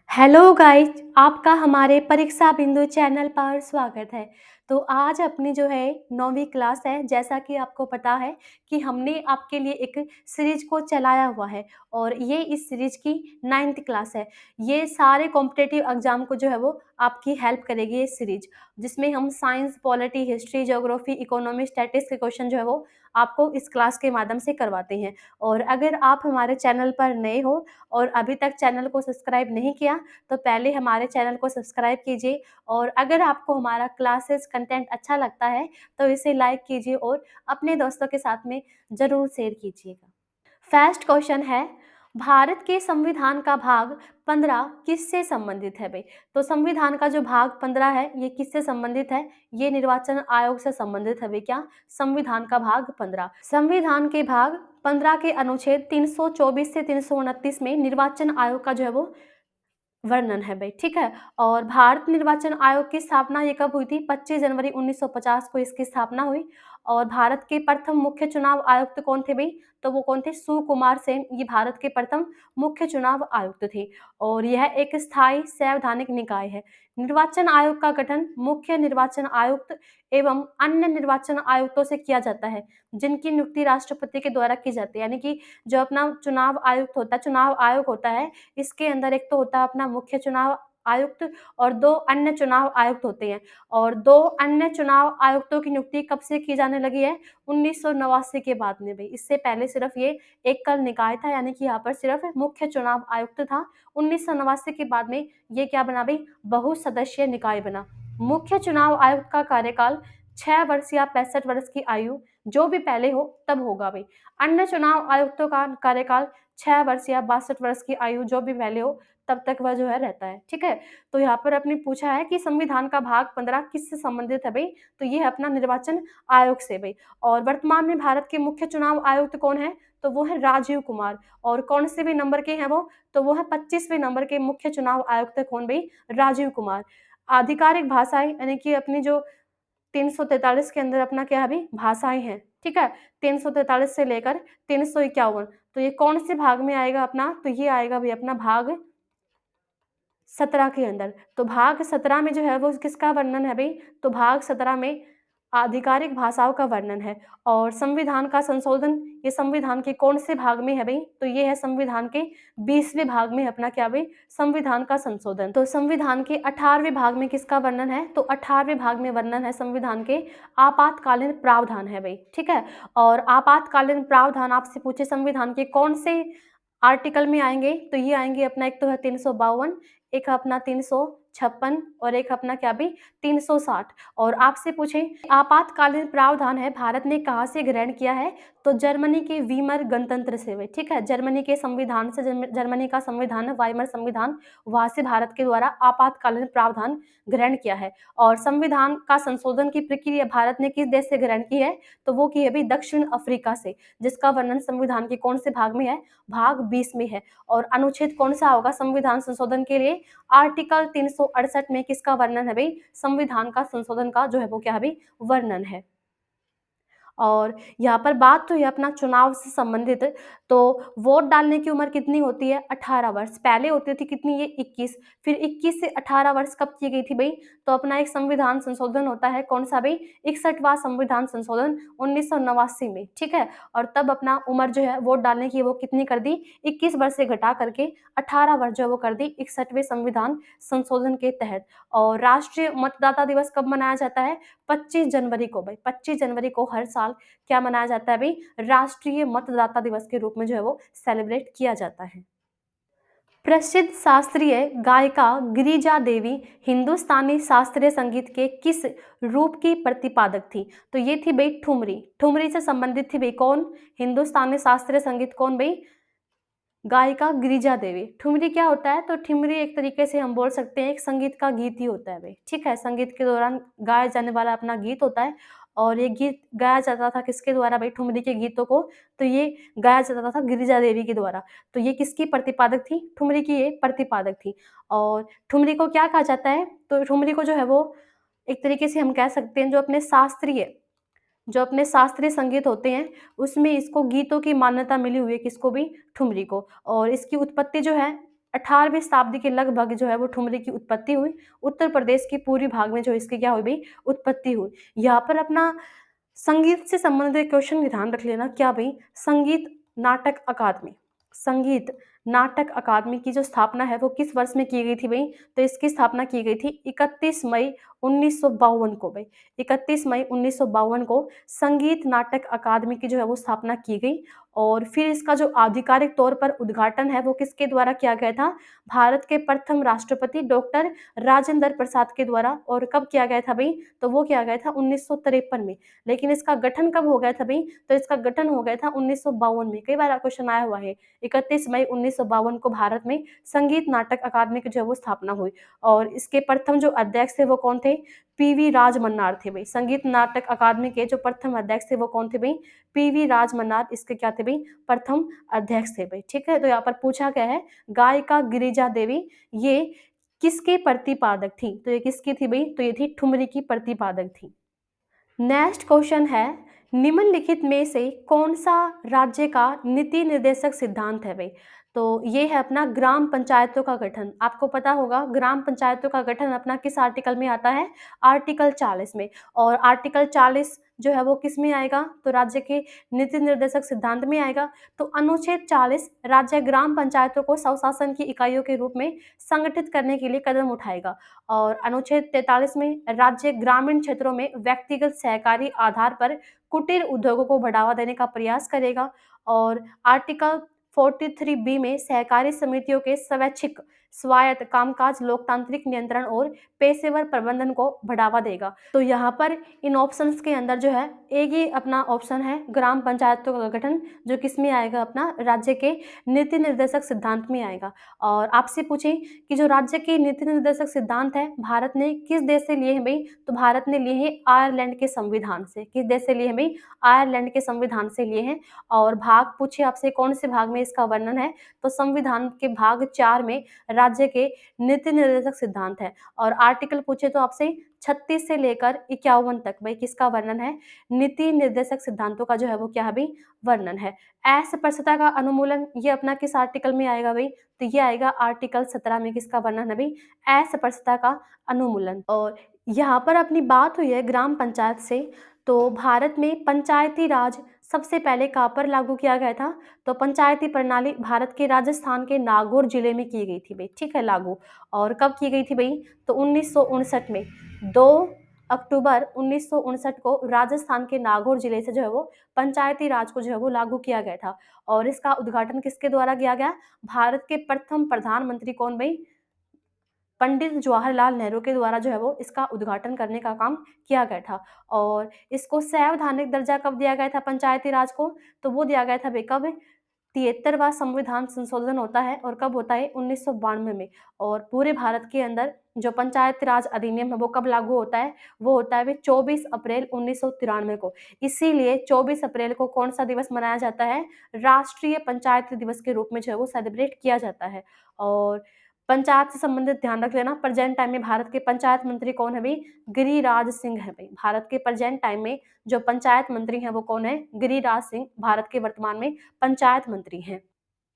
Hello guys, आपका हमारे परीक्षा बिंदु चैनल पर स्वागत है। तो आज अपनी जो है 9वीं क्लास है, जैसा कि आपको पता है कि हमने आपके लिए एक सीरीज को चलाया हुआ है और ये इस सीरीज की 9th क्लास है। ये सारे कॉम्पिटिटिव एग्जाम को जो है वो आपकी हेल्प करेगी ये सीरीज, जिसमें हम science, polity, history, geography, economy, statistics के क्वेश्चन जो है वो आपको इस क्लास के माध्यम से करवाते हैं। और अगर आप हमारे चैनल पर नए हो और अभी तक चैनल को सब्सक्राइब नहीं किया, तो पहले हमारे चैनल को सब्सक्राइब कीजिए और अगर आपको हमारा क्लासेस कंटेंट अच्छा लगता है तो इसे लाइक कीजिए और अपने दोस्तों के साथ में ज़रूर शेयर कीजिएगा। फर्स्ट क्वेश्चन है, भारत के संविधान का भाग 15 किससे संबंधित है भाई? तो संविधान का जो भाग 15 है ये किससे संबंधित है? ये निर्वाचन आयोग से संबंधित है भाई। क्या? संविधान का भाग 15। संविधान के भाग 15 के अनुच्छेद 324 से 329 में निर्वाचन आयोग का जो है वो वर्णन है भाई, ठीक है। और भारत निर्वाचन आयोग की स्थापना ये कब हुई थी? 25 जनवरी 1950 को इसकी स्थापना हुई। और भारत के प्रथम मुख्य चुनाव आयुक्त कौन थे भाई? तो वो कौन थे? सुकुमार सेन, ये भारत के प्रथम मुख्य चुनाव आयुक्त थे। और यह एक स्थायी संवैधानिक निकाय है। निर्वाचन आयोग का गठन मुख्य निर्वाचन आयुक्त एवं अन्य निर्वाचन आयुक्तों से किया जाता है, जिनकी नियुक्ति राष्ट्रपति के द्वारा की जाती है। यानी कि जो अपना चुनाव आयुक्त होता है, चुनाव आयोग होता है, इसके अंदर एक तो होता है अपना मुख्य चुनाव आयुक्त और 2 अन्य चुनाव आयुक्त होते हैं। और 2 अन्य चुनाव आयुक्तों की नियुक्ति कब से की जाने लगी है? 1989 के बाद में भाई। इससे पहले सिर्फ ये एकल निकाय था, यानी कि यहाँ पर सिर्फ मुख्य चुनाव आयुक्त था। 1989 के बाद में ये क्या बना भाई? बहुसदस्यीय निकाय बना। मुख्य चुनाव आयुक्त का कार्यकाल 6 वर्ष या 65 वर्ष की आयु जो भी पहले हो तब होगा भाई। अन्य चुनाव आयुक्तों का कार्यकाल 6 वर्ष या 62 वर्ष की आयु जो भी पहले हो तब तक वह जो है रहता है, ठीक है। तो यहाँ पर आपने पूछा है कि संविधान का भाग 15 किससे संबंधित है भाई? तो ये है अपना निर्वाचन आयोग से भाई। और वर्तमान में भारत के मुख्य चुनाव आयुक्त कौन है? तो वो है राजीव कुमार। और कौन से भी नंबर के हैं वो? तो वो है 25वें नंबर के मुख्य चुनाव आयुक्त कौन भाई? राजीव कुमार। आधिकारिक भाषाएं यानी कि अपनी जो 343 के अंदर अपना क्या है अभी? भाषाएं हैं, ठीक है। 343 से लेकर 351, तो ये कौन से भाग में आएगा अपना? तो ये आएगा भाई अपना भाग 17 के अंदर। तो भाग 17 में जो है वो किसका वर्णन है भाई? तो भाग 17 में आधिकारिक भाषाओं का वर्णन है। और संविधान का संशोधन ये संविधान के कौन से भाग में है भाई? तो ये है संविधान के 20वें भाग में अपना क्या भाई? संविधान का संशोधन। तो संविधान के 18वें भाग में किसका वर्णन है? तो 18वें भाग में वर्णन है संविधान के आपातकालीन प्रावधान है भाई, ठीक है। और आपातकालीन प्रावधान आपसे पूछे संविधान के कौन से आर्टिकल में आएंगे? तो ये आएंगे अपना, एक तो है 352, एक है अपना 356 और एक अपना क्या भी? 360। और आपसे पूछे आपातकालीन प्रावधान है भारत ने कहाँ से ग्रहण किया है? तो जर्मनी के वीमर गणतंत्र से हुए, ठीक है। जर्मनी के संविधान से, जर्मनी का संविधान है वाइमर संविधान, वहां से भारत के द्वारा आपातकालीन प्रावधान ग्रहण किया है। और संविधान का संशोधन की प्रक्रिया भारत ने किस देश से ग्रहण की है? तो वो की है भी दक्षिण अफ्रीका से, जिसका वर्णन संविधान के कौन से भाग में है? भाग 20 में है। और अनुच्छेद कौन सा होगा संविधान संशोधन के लिए? आर्टिकल 368 में किसका वर्णन है भाई? संविधान का संशोधन का जो है वो क्या है भाई? वर्णन है। और यहाँ पर बात तो ये अपना चुनाव से संबंधित, तो वोट डालने की उम्र कितनी होती है? 18 वर्ष। पहले होती थी कितनी? ये 21। फिर 21 से 18 वर्ष कब की गई थी भाई? तो अपना एक संविधान संशोधन होता है, कौन सा भाई? 61वां संविधान संशोधन 1989 में, ठीक है। और तब अपना उम्र जो है वोट डालने की वो कितनी कर दी? 21 वर्ष से घटा करके 18 वर्ष जो है वो कर दी 61वें संविधान संशोधन के तहत। और राष्ट्रीय मतदाता दिवस कब मनाया जाता है? 25 जनवरी को भाई। 25 जनवरी को हर साल क्या मनाया जाता है भाई? राष्ट्रीय मतदाता दिवस के रूप में जो है वो सेलिब्रेट किया जाता है। प्रसिद्ध शास्त्रीय गायिका गिरिजा देवी हिंदुस्तानी शास्त्रीय संगीत के किस रूप की प्रतिपादक थी? तो ये थी भाई ठुमरी। ठुमरी से संबंधित थी भाई कौन? हिंदुस्तानी शास्त्रीय संगीत कौन भाई? गायिका गिरिजा देवी। ठुमरी क्या होता है? तो ठुमरी एक तरीके से हम बोल सकते हैं एक संगीत का गीत ही होता है भाई, ठीक है। संगीत के दौरान गाया जाने वाला अपना गीत होता है। और ये गीत गाया जाता था किसके द्वारा भाई? ठुमरी के गीतों को तो ये गाया जाता था गिरिजा देवी के द्वारा। तो ये किसकी प्रतिपादक थी? ठुमरी की ये प्रतिपादक थी। और ठुमरी को क्या कहा जाता है? तो ठुमरी को जो है वो एक तरीके से हम कह सकते हैं जो अपने शास्त्रीय संगीत होते हैं उसमें इसको गीतों की मान्यता मिली हुई है, किसको भी? ठुमरी को। और इसकी उत्पत्ति जो है 18वीं शताब्दी के लगभग जो है वो ठुमरी की उत्पत्ति हुई। उत्तर प्रदेश के पूर्वी भाग में जो इसकी क्या हुई भई, उत्पत्ति हुई। यहाँ पर अपना संगीत से संबंधित क्वेश्चन ध्यान रख लेना, क्या भई, संगीत नाटक अकादमी। संगीत नाटक अकादमी की जो स्थापना है वो किस वर्ष में की गई थी भई? तो इसकी स्थापना की गई थी 31 मई 1952 को भई। 31 मई 1952 को संगीत नाटक अकादमी की जो है वो स्थापना की गई और फिर इसका जो आधिकारिक तौर पर उद्घाटन है वो किसके द्वारा किया गया था? भारत के प्रथम राष्ट्रपति डॉक्टर राजेंद्र प्रसाद के द्वारा। और कब किया गया था भई? तो वो किया गया था 1953 में। लेकिन इसका गठन कब हो गया था भई? तो इसका गठन हो गया था 1952 में। कई बार क्वेश्चन आया हुआ है। 31 मई 1952 को भारत में संगीत नाटक अकादमी की जो है वो स्थापना हुई और इसके प्रथम जो अध्यक्ष थे वो कौन थे? पीवी राज मन्नार थे भई। संगीत नाटक अकादमी के जो प्रथम अध्यक्ष थे वो कौन थे भई? पीवी राज मन्नार इसके क्या थे भई? प्रथम अध्यक्ष थे भई। ठीक है? तो यहाँ पर पूछा गया है गायिका गिरिजा देवी ये किसके प्रतिपादक थी? तो ये किसकी थी भई? तो ये थी ठुमरी की प्रतिपादक थी। नेक्स्ट क्वेश्चन है निम्नलिखित में से कौन सा राज्य का नीति निर्देशक सिद्धांत है भाई? तो ये है अपना ग्राम पंचायतों का गठन। आपको पता होगा ग्राम पंचायतों का गठन अपना किस आर्टिकल में आता है? आर्टिकल 40 में। और आर्टिकल 40 जो है वो किस में आएगा? तो राज्य के नीति निर्देशक सिद्धांत में आएगा। तो अनुच्छेद 40 राज्य ग्राम पंचायतों को स्वशासन की इकाइयों के रूप में संगठित करने के लिए कदम उठाएगा। और अनुच्छेद 43 में राज्य ग्रामीण क्षेत्रों में व्यक्तिगत सहकारी आधार पर कुटीर उद्योगों को बढ़ावा देने का प्रयास करेगा। और आर्टिकल 43 बी में सहकारी समितियों के स्वैच्छिक स्वायत्त कामकाज लोकतांत्रिक नियंत्रण और पेशेवर प्रबंधन को बढ़ावा देगा। तो यहाँ पर इन ऑप्शंस के अंदर जो है एक ही अपना ऑप्शन है ग्राम पंचायतों का गठन, जो किस में आएगा? अपना राज्य के नीति निर्देशक सिद्धांत में आएगा। और आपसे पूछें कि जो राज्य के नीति निर्देशक सिद्धांत है भारत ने किस देश से लिए हैं भाई? तो भारत ने लिए हैं आयरलैंड के संविधान से। किस देश से लिए हैं भाई? आयरलैंड के संविधान से लिए हैं। और भाग पूछे आपसे कौन से भाग में इसका वर्णन है? तो संविधान के भाग 4 में राज्य के नीति निर्देशक सिद्धांत है। और आर्टिकल पूछे तो आपसे 36 से लेकर 51 तक भाई किसका वर्णन है? नीति निर्देशक सिद्धांतों का जो है वो क्या है भाई? वर्णन है। अस्पृश्यता का अनुमूलन ये अपना किस आर्टिकल में आएगा भाई? तो ये आएगा आर्टिकल 17 में। किसका वर्णन है भाई? अस्पृश्यता का अनुमूलन। और यहाँ पर अपनी बात हुई है ग्राम पंचायत से, तो भारत में पंचायती राज सबसे पहले कहाँ पर लागू किया गया था? तो पंचायती प्रणाली भारत के राजस्थान के नागौर जिले में की गई थी भाई। ठीक है, लागू। और कब की गई थी भाई? तो 1959 में। 2 अक्टूबर 1959 को राजस्थान के नागौर जिले से जो है वो पंचायती राज को जो है वो लागू किया गया था। और इसका उद्घाटन किसके द्वारा किया गया? भारत के प्रथम प्रधानमंत्री कौन भाई? पंडित जवाहरलाल नेहरू के द्वारा जो है वो इसका उद्घाटन करने का काम किया गया था। और इसको संवैधानिक दर्जा कब दिया गया था पंचायती राज को? तो वो दिया गया था भाई कब? 73वां संविधान संशोधन होता है और कब होता है? 1992 में। और पूरे भारत के अंदर जो पंचायत राज अधिनियम है वो कब लागू होता है? वो होता है भाई 24 अप्रैल 1993 को। इसीलिए 24 अप्रैल को कौन सा दिवस मनाया जाता है? राष्ट्रीय पंचायत दिवस के रूप में जो है वो सेलिब्रेट किया जाता है। और पंचायत से संबंधित ध्यान रख लेना, प्रेजेंट टाइम में भारत के पंचायत मंत्री कौन है भाई? गिरिराज सिंह है भाई। भारत के प्रेजेंट टाइम में जो पंचायत मंत्री हैं वो कौन है? गिरिराज सिंह भारत के वर्तमान में पंचायत मंत्री हैं।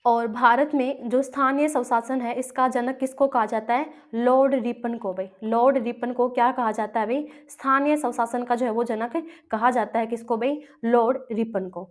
और भारत में जो स्थानीय स्वशासन है इसका जनक किसको कहा जाता है? लॉर्ड रिपन को भाई। लॉर्ड रिपन को क्या कहा जाता है भाई? स्थानीय स्वशासन का जो है वो जनक कहा जाता है किसको भाई? लॉर्ड रिपन को।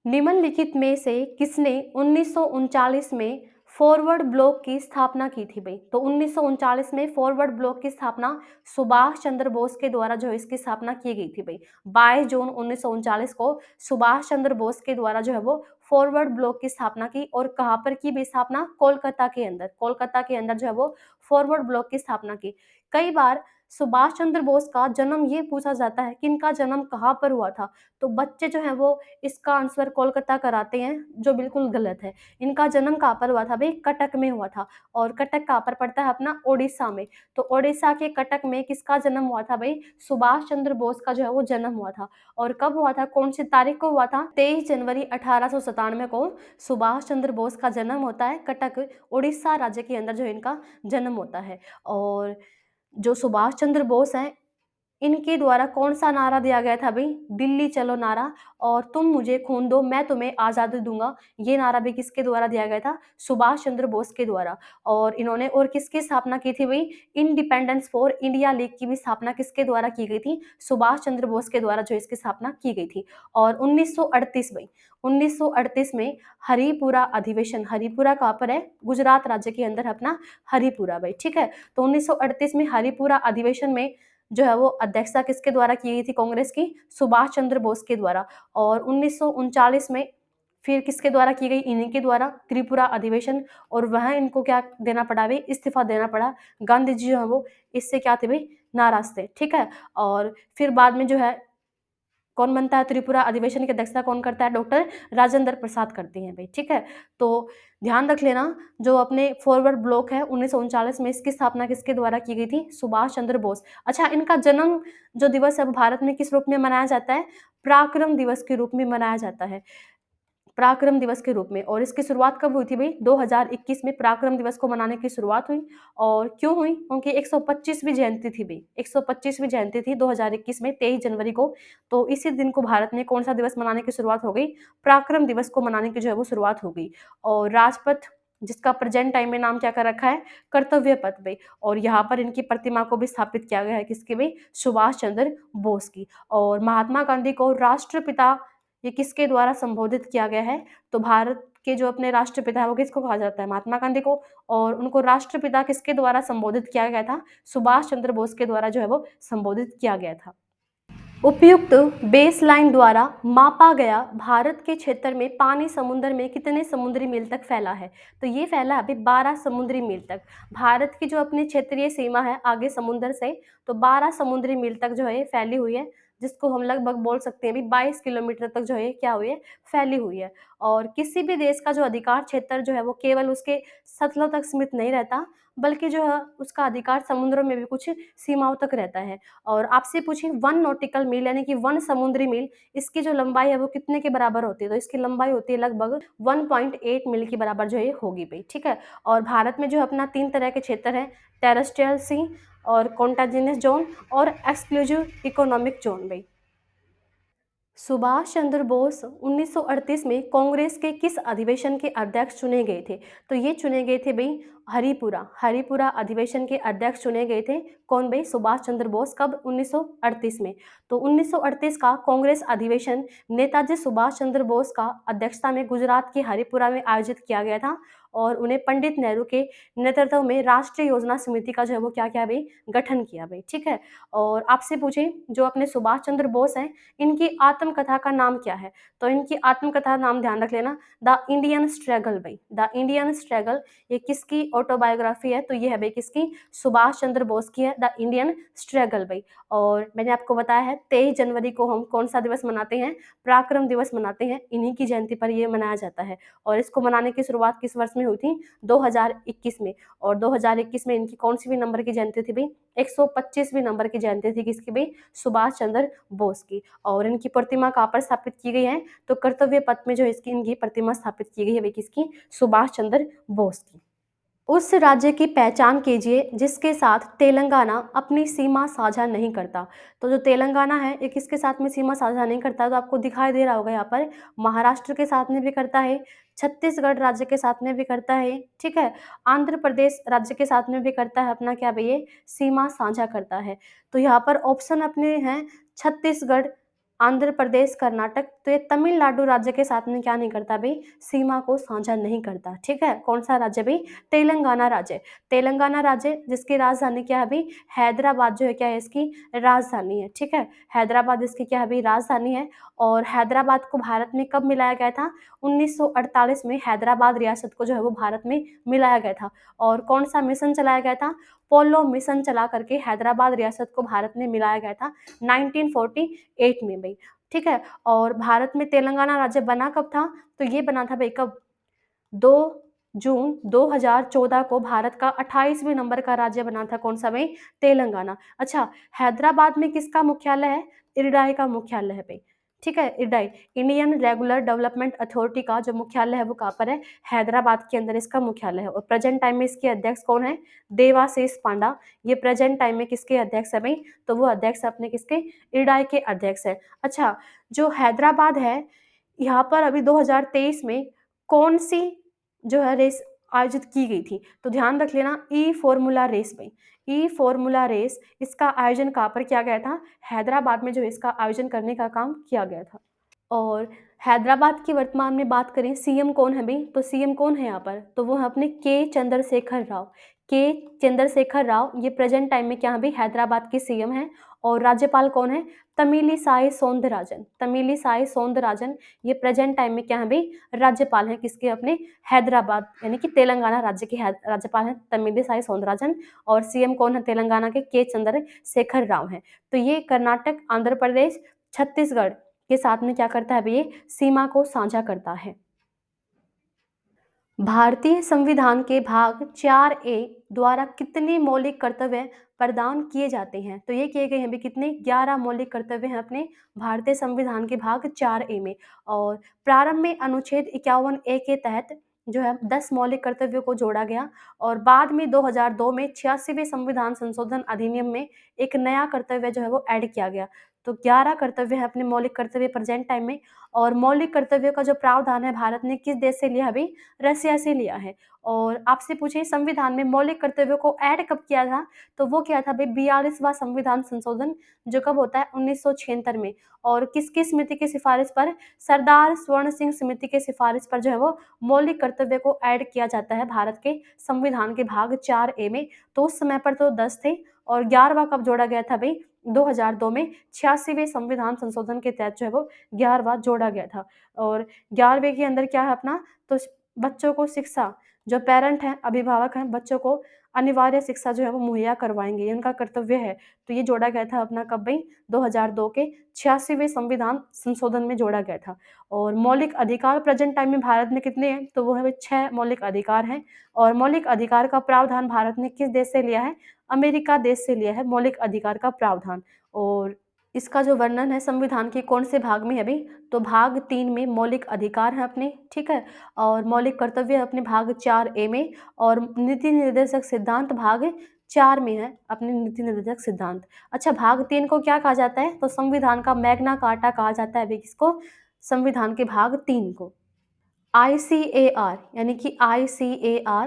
निम्नलिखित में से किसने 1939 में फॉरवर्ड ब्लॉक की स्थापना की थी भाई? तो 1939 में फॉरवर्ड ब्लॉक की स्थापना सुभाष चंद्र बोस के द्वारा जो है इसकी स्थापना की गई थी भाई। 22 जून 1939 को सुभाष चंद्र बोस के द्वारा जो है वो फॉरवर्ड ब्लॉक की स्थापना की। और कहाँ पर की भी स्थापना? कोलकाता के अंदर। कोलकाता के अंदर जो है वो फॉरवर्ड ब्लॉक की स्थापना की। कई बार सुभाष चंद्र बोस का जन्म ये पूछा जाता है कि इनका जन्म कहाँ पर हुआ था? तो बच्चे जो हैं वो इसका आंसर कोलकाता कराते हैं, जो बिल्कुल गलत है। इनका जन्म कहाँ पर हुआ था भाई? कटक में हुआ था। और कटक कहाँ पर पड़ता है? अपना ओडिशा में। तो ओडिशा के कटक में किसका जन्म हुआ था भाई? सुभाष चंद्र बोस का जो है वो जन्म हुआ था। और कब हुआ था? कौन सी तारीख को हुआ था? 23 जनवरी 1897 को सुभाष चंद्र बोस का जन्म होता है। कटक उड़ीसा राज्य के अंदर जो इनका जन्म होता है। और जो सुभाष चंद्र बोस हैं इनके द्वारा कौन-सा नारा दिया गया था भई? दिल्ली चलो नारा और तुम मुझे खून दो, मैं तुम्हें आज़ादी दूँगा। ये नारा भी किसके द्वारा दिया गया था? सुभाष चंद्र बोस के द्वारा। और इन्होंने और किसकी स्थापना की थी भई? इंडिपेंडेंस फॉर इंडिया लीग की भी स्थापना किसके द्वारा की गई थी? सुभाष चंद्र बोस के द्वारा जो इसकी स्थापना की गई थी। और 1938 भई, 1938 में हरिपुरा अधिवेशन, हरिपुरा कहाँ पर है? गुजरात राज्य के अंदर अपना हरिपुरा भई, ठीक है? तो 1938 में हरिपुरा अधिवेशन में जो है वो अध्यक्षता किसके द्वारा की गई थी कांग्रेस की? सुभाष चंद्र बोस के द्वारा। और 1939 में फिर किसके द्वारा की गई? इन्हीं के द्वारा त्रिपुरा अधिवेशन। और वहाँ इनको क्या देना पड़ा भई? इस्तीफा देना पड़ा। गांधी जी जो है वो इससे क्या थे भई? नाराज़ थे, ठीक है? और फिर बाद में जो है कौन बनता है? त्रिपुरा अधिवेशन की अध्यक्षता कौन करता है? डॉक्टर राजेंद्र प्रसाद करती हैं भई, ठीक है? तो ध्यान रख लेना, जो अपने फॉरवर्ड ब्लॉक है 1939 में, इसकी स्थापना किसके द्वारा की गई थी? सुभाष चंद्र बोस। अच्छा, इनका जन्म जो दिवस है वो भारत में किस रूप में मनाया जाता है? पराक्रम दिवस के रूप में मनाया जाता है। पराक्रम दिवस के रूप में। और इसकी शुरुआत कब हुई थी भई? 2021 में पराक्रम दिवस को मनाने की शुरुआत हुई। और क्यों हुई? क्योंकि 125वीं जयंती थी भई, 125वीं जयंती थी 2021 में 23 जनवरी को। तो इसी दिन को भारत में कौन-सा दिवस मनाने की शुरुआत हो गई? पराक्रम दिवस को मनाने की जो है वो शुरुआत हो गई। और राजपथ, जिसका प्रेज़ेंट टाइम में नाम क्या कर रखा है? कर्तव्य पथ भई। और यहाँ पर इनकी प्रतिमा को भी स्थापित किया गया है, किसकी भई? सुभाष चंद्र बोस की। और महात्मा गांधी को राष्ट्रपिता ये किसके द्वारा संबोधित किया गया है? तो भारत के जो अपने राष्ट्रपिता हैं वो किसको कहा जाता है? महात्मा गांधी को। और उनको राष्ट्रपिता किसके द्वारा संबोधित किया गया था? सुभाष चंद्र बोस के द्वारा जो है वो संबोधित किया गया था। उपयुक्त बेसलाइन द्वारा मापा गया भारत के क्षेत्र में पानी समुद्र में कितने समुद्री मील तक फैला है? तो ये फैला है अभी 12 समुद्री मील तक। भारत की जो अपनी क्षेत्रीय सीमा है आगे समुद्र से, तो 12 समुद्री मील तक जो है ये फैली हुई है, जिसको हम लगभग बोल सकते हैं अभी 22 किलोमीटर तक जो है क्या हुई है? फैली हुई है। और किसी भी देश का जो अधिकार क्षेत्र जो है वो केवल उसके सतलों तक सीमित नहीं रहता, बल्कि जो है उसका अधिकार समुद्रों में भी कुछ सीमाओं तक रहता है। और आपसे पूछें 1 नॉटिकल मील यानी कि 1 समुद्री मील, इसकी जो लंबाई है वो कितने के बराबर होती है? तो इसकी लंबाई होती है लगभग 1.8 मील के बराबर जो है ये होगी भई, ठीक है? और भारत में जो अपना 3 तरह के क्षेत्र हैं, टेरेस्ट्रियल सी और कॉन्टिजेंस ज़ोन और एक्सक्लूसिव इकोनॉमिक ज़ोन भई। सुभाष चंद्र बोस 1938 में कांग्रेस के किस अधिवेशन के अध्यक्ष चुने गए थे? तो ये चुने गए थे भई हरिपुरा, हरिपुरा अधिवेशन के अध्यक्ष चुने गए थे। कौन भई? सुभाष चंद्र बोस। कब? 1938 में। तो 1938 का कांग्रेस अधिवेशन नेताजी सुभाष चंद्र बोस का अध्यक्षता में गुजरात के हरिपुरा में आयोजित किया गया था। और उन्हें पंडित नेहरू के नेतृत्व में राष्ट्रीय योजना समिति का जो है वो क्या किया भई? गठन किया भई, ठीक है? और आपसे पूछें जो अपने सुभाष चंद्र बोस हैं, इनकी आत्मकथा का नाम क्या है? तो इनकी आत्मकथा नाम ध्यान रख लेना, द इंडियन स्ट्रगल भई, द इंडियन स्ट्रगल। ये किसकी ऑटोबायोग्राफी है? तो ये है भई किसकी? सुभाष चंद्र बोस की है, द इंडियन स्ट्रगल भई। और मैंने आपको बताया है 23 जनवरी को हम कौन-सा दिवस मनाते हैं? पराक्रम दिवस मनाते हैं, इन्हीं की जयंती पर ये मनाया जाता है। और इसको मनाने की शुरुआत किस वर्ष में हुई थी? 2021 में। और 2021 में इनकी कौन-सी नंबर की जयंती थी भई? 125वीं नंबर की जयंती थी किसकी भई? सुभाष चंद्र बोस की। और इनकी प्रतिमा कहाँ पर स्थापित की गई है? तो कर्तव्य पथ में जो इसकी इनकी प्रतिमा स्थापित की गई है वे किसकी? सुभाष चंद्र बोस की। उस राज्य की पहचान कीजिए जिसके साथ तेलंगाना अपनी सीमा साझा नहीं करता। तो जो तेलंगाना है ये किसके साथ में सीमा साझा नहीं करता? तो आपको दिखाई दे रहा होगा यहाँ पर, महाराष्ट्र के साथ में भी करता है, छत्तीसगढ़ राज्य के साथ में भी करता है, ठीक है? आंध्र प्रदेश राज्य के साथ में भी करता है, अपना क्या भई ये सीमा साझा करता है। तो यहाँ पर ऑप्शन अपने हैं छत्तीसगढ़, आंध्र प्रदेश, कर्नाटक। तो ये तमिलनाडु राज्य के साथ में क्या नहीं करता भई? सीमा को साझा नहीं करता, ठीक है? कौन-सा राज्य भई? तेलंगाना राज्य। तेलंगाना राज्य जिसकी राजधानी क्या है भई? हैदराबाद जो है क्या है इसकी राजधानी है, ठीक है? हैदराबाद इसकी क्या है भई? राजधानी है। और हैदराबाद को भारत में कब मिलाया गया था? 1948 में हैदराबाद रियासत को जो है वो भारत में मिलाया गया था। और कौन-सा मिशन चलाया गया था? पोलो मिशन चला करके हैदराबाद रियासत को भारत में मिलाया गया था 1948 में भई, ठीक है? और भारत में तेलंगाना राज्य बना कब था? तो ये बना था भई कब? 2 जून 2014 को भारत का 28वें नंबर का राज्य बना था, कौन-सा भई? तेलंगाना। अच्छा, हैदराबाद में किसका मुख्यालय है? इरडाई का मुख्यालय है भई। ठीक है, Idai, Indian regular development authority का जो मुख्यालय है वो कहाँ पर है? हैदराबाद के अंदर इसका मुख्यालय है। और प्रेजेंट टाइम में इसके अध्यक्ष कौन है? देवाशीष पांडा। ये प्रेजेंट टाइम में किसके अध्यक्ष है भाई? तो वो अध्यक्ष अपने किसके? इडाई के अध्यक्ष है। अच्छा, जो हैदराबाद है, यहाँ पर अभी 2023 में कौन सी जो है रेस आयोजित की गई थी? तो ध्यान रख लेना, ई फॉर्मूला रेस में। ई फॉर्मूला रेस, इसका आयोजन कहाँ पर किया गया था? हैदराबाद में जो है इसका आयोजन करने का काम किया गया था। और हैदराबाद की वर्तमान में बात करें, सीएम कौन है भाई? तो सीएम कौन है यहाँ पर? तो वो है अपने के चंद्रशेखर राव। के चंद्रशेखर राव, ये प्रेजेंट टाइम में क्या है भाई? हैदराबाद के सीएम हैं। और राज्यपाल कौन है? तमिलिसाई सौंदरराजन। तमिलिसाई सौंदरराजन, ये प्रेजेंट टाइम में क्या है भाई? राज्यपाल हैं किसके? अपने हैदराबाद यानी कि तेलंगाना राज्य के राज्यपाल हैं तमिलिसाई सौंदरराजन। और सीएम कौन है तेलंगाना के चंद्रशेखर राव हैं। तो ये कर्नाटक, आंध्र प्रदेश, छत्तीसगढ़ के साथ में क्या करता है भाई? ये सीमा को साझा करता है। भारतीय संविधान के भाग 4A द्वारा कितने मौलिक कर्तव्य प्रदान किए जाते हैं? तो ये किए गए हैं भी कितने? 11 मौलिक कर्तव्य हैं अपने भारतीय संविधान के भाग 4A में। और प्रारंभ में अनुच्छेद 51A के तहत जो है 10 मौलिक कर्तव्यों को जोड़ा गया। और बाद में 2002 में 86वें संविधान संशोधन अधिनियम में एक नया कर्तव्य जो है वो ऐड किया गया। तो 11 कर्तव्य है अपने मौलिक कर्तव्य प्रेजेंट टाइम में। और मौलिक कर्तव्यों का जो प्रावधान है भारत ने किस देश से लिया अभी? रसिया से लिया है। और आपसे पूछे संविधान में मौलिक कर्तव्यों को ऐड कब किया था? तो वो किया था भाई 42वां संविधान संशोधन, जो कब होता है? 1976 में। और किसकी समिति की सिफारिश पर? सरदार स्वर्ण सिंह समिति की सिफारिश पर जो है वो मौलिक कर्तव्य को ऐड किया जाता है भारत के संविधान के भाग 4A में। तो उस समय पर तो 10 थे। और 11वां कब जोड़ा गया था भाई? 2002 में 86वें संविधान संशोधन के तहत जो है वो 11वां जोड़ा गया था। और 11वें के अंदर क्या है अपना? तो बच्चों को शिक्षा, जो पेरेंट हैं, अभिभावक हैं, बच्चों को अनिवार्य शिक्षा जो है वो मुहैया करवाएंगे, ये उनका कर्तव्य है। तो ये जोड़ा गया था अपना कब भाई? 2002 के 86वें संविधान संशोधन में जोड़ा गया था। और मौलिक अधिकार प्रेजेंट टाइम में भारत में कितने हैं? तो वो है 6 मौलिक अधिकार हैं। और मौलिक अधिकार का प्रावधान भारत ने किस देश से लिया है? अमेरिका देश से लिया है मौलिक अधिकार का प्रावधान। और इसका जो वर्णन है संविधान के कौन से भाग में है भाई? तो भाग 3 में मौलिक अधिकार है अपने, ठीक है। और मौलिक कर्तव्य है अपने भाग 4A में। और नीति निर्देशक सिद्धांत भाग 4 में है अपने नीति निर्देशक सिद्धांत। अच्छा, भाग 3 को क्या कहा जाता है? तो संविधान का मैग्ना कार्टा कहा जाता है भाई किसको? संविधान के भाग 3 को। ICAR यानी कि ICAR,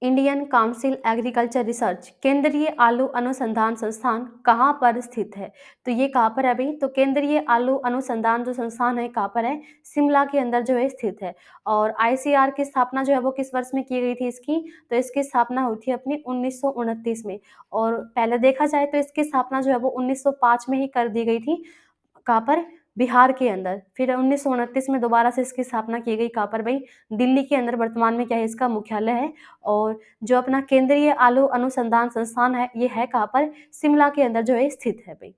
Indian council agriculture research, केंद्रीय आलू अनुसंधान संस्थान कहाँ पर स्थित है? तो ये कहाँ पर है भाई? तो केंद्रीय आलू अनुसंधान जो संस्थान है कहाँ पर है? शिमला के अंदर जो है स्थित है। और ICAR की स्थापना जो है वो किस वर्ष में की गई थी इसकी? तो इसकी स्थापना हुई थी अपनी 1929 में। और पहले देखा जाए तो इसकी स्थापना जो है वो 1905 में ही कर दी गई थी। कहाँ पर? बिहार के अंदर। फिर 1929 में दोबारा से इसकी स्थापना की गई, कहाँ पर भाई? दिल्ली के अंदर वर्तमान में क्या है? इसका मुख्यालय है। और जो अपना केंद्रीय आलू अनुसंधान संस्थान है, ये है कहाँ पर? शिमला के अंदर जो है स्थित है भाई।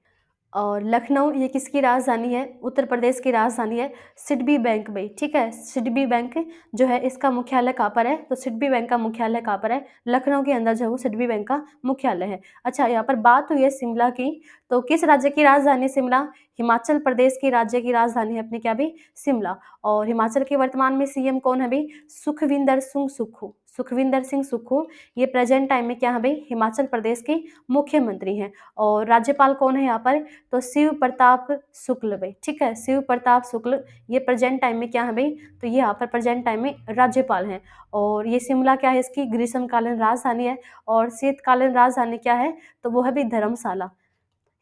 और लखनऊ, ये किसकी राजधानी है? उत्तर प्रदेश की राजधानी है। सिडबी बैंक भाई, ठीक है। सिडबी बैंक जो है इसका मुख्यालय कहाँ पर है? तो सिडबी बैंक का मुख्यालय कहाँ पर है? लखनऊ के अंदर जो है वो सिडबी बैंक का मुख्यालय है। अच्छा, यहाँ पर बात हुई है शिमला की, तो किस राज्य की राजधानी शिमला? हिमाचल प्रदेश की राज्य की राजधानी है अपनी क्या भी? शिमला। और हिमाचल के वर्तमान में सीएम कौन है भाई? सुखविंदर सिंह सुक्खू। सुखविंदर सिंह सुक्खू, ये प्रेजेंट टाइम में क्या है भाई? हिमाचल प्रदेश के मुख्यमंत्री हैं। और राज्यपाल कौन है यहाँ पर? तो शिव प्रताप शुक्ल भाई, ठीक है। शिव प्रताप शुक्ल, ये प्रेजेंट टाइम में क्या है भाई? तो ये यहाँ पर प्रेजेंट टाइम में राज्यपाल हैं। और ये शिमला क्या है? इसकी ग्रीष्मकालीन राजधानी है। और शीतकालीन राजधानी क्या है? तो वो है भी धर्मशाला।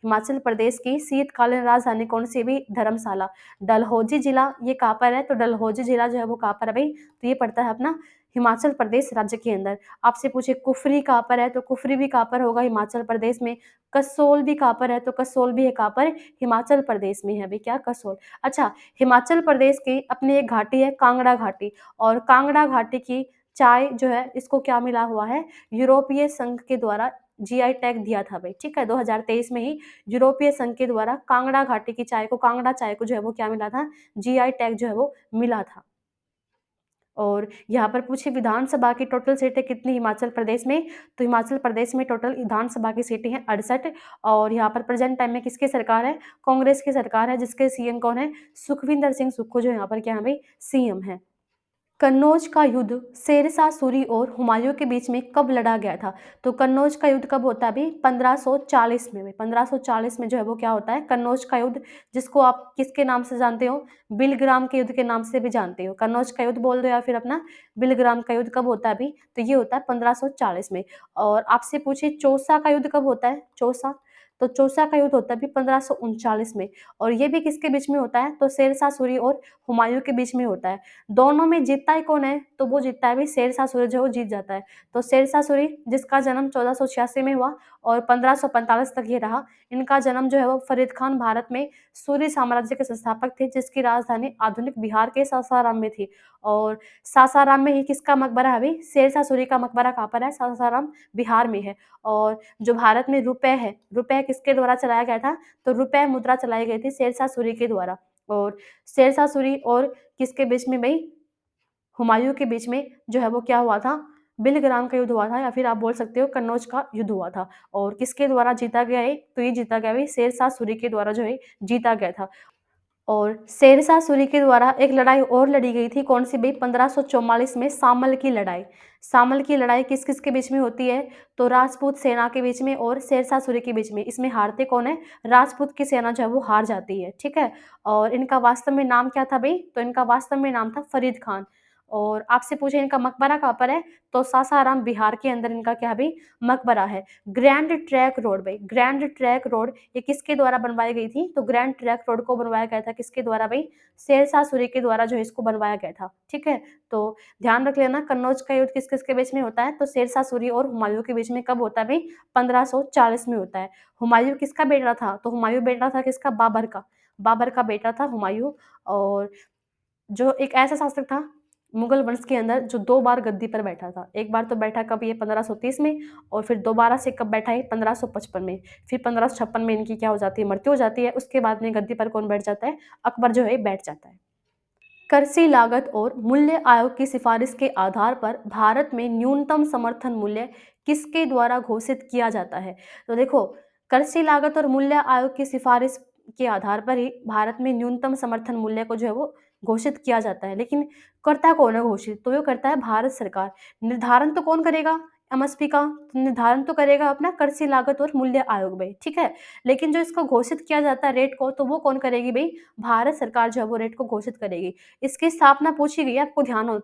हिमाचल प्रदेश की शीतकालीन राजधानी कौन सी भी? धर्मशाला। डलहौजी जिला ये कहाँ पर है? तो डलहौजी जिला जो है वो कहाँ पर है भाई? तो ये पड़ता है अपना हिमाचल प्रदेश राज्य के अंदर। आपसे पूछे कुफरी कहाँ पर है? तो कुफरी भी कहाँ पर होगा? हिमाचल प्रदेश में। कसोल भी कहाँ पर है? तो कसोल भी है कहाँ पर? हिमाचल प्रदेश में है भाई, क्या? कसोल। अच्छा, हिमाचल प्रदेश की अपनी एक घाटी है कांगड़ा घाटी। और कांगड़ा घाटी की चाय जो है इसको क्या मिला हुआ है? यूरोपीय संघ के द्वारा जीआई टैग दिया था भाई, ठीक है। 2023 में ही यूरोपीय संघ के द्वारा कांगड़ा घाटी की चाय को, कांगड़ा चाय को जो है वो क्या मिला था? जीआई टैग जो है वो मिला था। और यहाँ पर पूछे विधानसभा की टोटल सीटें कितनी हिमाचल प्रदेश में, तो हिमाचल प्रदेश में टोटल विधानसभा की सीटें हैं 68। और यहाँ पर प्रेजेंट टाइम में किसकी सरकार है, कांग्रेस की सरकार है, जिसके सीएम कौन है, सुखविंदर सिंह सुक्खू, जो यहाँ पर क्या है भाई, सीएम है। कन्नौज का युद्ध शेरशाह सूरी और हुमायूं के बीच में कब लड़ा गया था, तो कन्नौज का युद्ध कब होता है अभी, 1540 में। 1540 में जो है वो क्या होता है, कन्नौज का युद्ध, जिसको आप किसके नाम से जानते हो, बिलग्राम के युद्ध के नाम से भी जानते हो। कन्नौज का युद्ध बोल दो या फिर अपना बिलग्राम का युद्ध कब होता है अभी, तो ये होता है 1540 में। और आपसे पूछे चौसा का युद्ध कब होता है, चौसा, तो चौसा का युद्ध होता है भी 1539 में। और ये भी किसके बीच में होता है, तो शेरशाह सूरी और हुमायूं के बीच में होता है। दोनों में जीतता है कौन है, तो वो जीतता है भाई शेरशाह सूरी, जो वो जीत जाता है। तो शेरशाह सूरी, जिसका जन्म 1486 में हुआ और 1545 तक ये रहा। इनका जन्म जो है वो फरीद खान भारत में सूरी साम्राज्य के संस्थापक थे, जिसकी राजधानी आधुनिक बिहार के सासाराम में थी। और सासाराम में ही किसका मकबरा है अभी, शेरशाह सूरी का मकबरा कहाँ पर है, सासाराम बिहार में है। और जो भारत में रुपए है, रुपए किसके द्वारा चलाया गया था, तो रुपए मुद्रा चलाई गई थी शेरशाह सूरी के द्वारा। और शेरशाह सूरी और किसके बीच में भाई, हुमायूं के बीच में जो है वो क्या हुआ था, बिलग्राम का युद्ध हुआ था, या फिर आप बोल सकते हो कन्नौज का युद्ध हुआ था। और किसके द्वारा जीता गया है, तो ये जीता गया भाई शेरशाह सूरी के द्वारा जो है जीता गया था। और शेरशाह सूरी के द्वारा एक लड़ाई और लड़ी गई थी, कौन सी भाई, 1544 में सामल की लड़ाई। सामल की लड़ाई किस किस के बीच में होती है, तो राजपूत सेना के बीच में और शेरशाह सूरी के बीच में। इसमें हारते कौन है, राजपूत की सेना जो है वो हार जाती है, ठीक है। और इनका वास्तव में नाम क्या था भाई, तो इनका वास्तव में नाम था फरीद खान। और आपसे पूछे इनका मकबरा कहाँ पर है, तो सासाराम बिहार के अंदर इनका क्या भाई, मकबरा है। ग्रैंड ट्रैक रोड भाई, ग्रैंड ट्रैक रोड ये किसके द्वारा बनवाई गई थी, तो ग्रैंड ट्रैक रोड को बनवाया गया था किसके द्वारा भाई, शेरशाह सूरी के द्वारा जो है इसको बनवाया गया था, ठीक है। तो ध्यान रख लेना, कन्नौज का युद्ध किस किस के बीच में होता है, तो शेरशाह सूरी और हुमायूं के बीच में कब होता है भाई, 1540 में होता है। हुमायूं किसका बेटा था, तो हुमायूं बेटा था किसका, बाबर का, बाबर का बेटा था हुमायूं। और जो एक ऐसा शासक था मुगल वंश के अंदर जो 2 बार गद्दी पर बैठा था। एक बार तो बैठा कब, ये 1530 में, और फिर दोबारा से कब बैठा है, 1555 में। फिर 1556 में इनकी क्या हो जाती है, मृत्यु हो जाती है। उसके बाद में गद्दी पर कौन बैठ जाता है, अकबर जो है बैठ जाता है। कृषि लागत और मूल्य आयोग की सिफारिश के आधार पर भारत में न्यूनतम समर्थन मूल्य किसके द्वारा घोषित किया जाता है, तो देखो, कृषि लागत और मूल्य आयोग की सिफारिश के आधार पर ही भारत में न्यूनतम समर्थन मूल्य को जो है वो घोषित किया जाता है। लेकिन करता कौन है घोषित, तो वो करता है भारत सरकार। निर्धारण तो कौन करेगा, एमएसपी का निर्धारण तो करेगा अपना कृषि लागत और मूल्य आयोग भाई, ठीक है। लेकिन जो इसको घोषित किया जाता है रेट को, तो वो कौन करेगी भाई, भारत सरकार जो है वो रेट को घोषित करेगी। इसकी स्थापना पूछी गई है, आपको ध्यान हो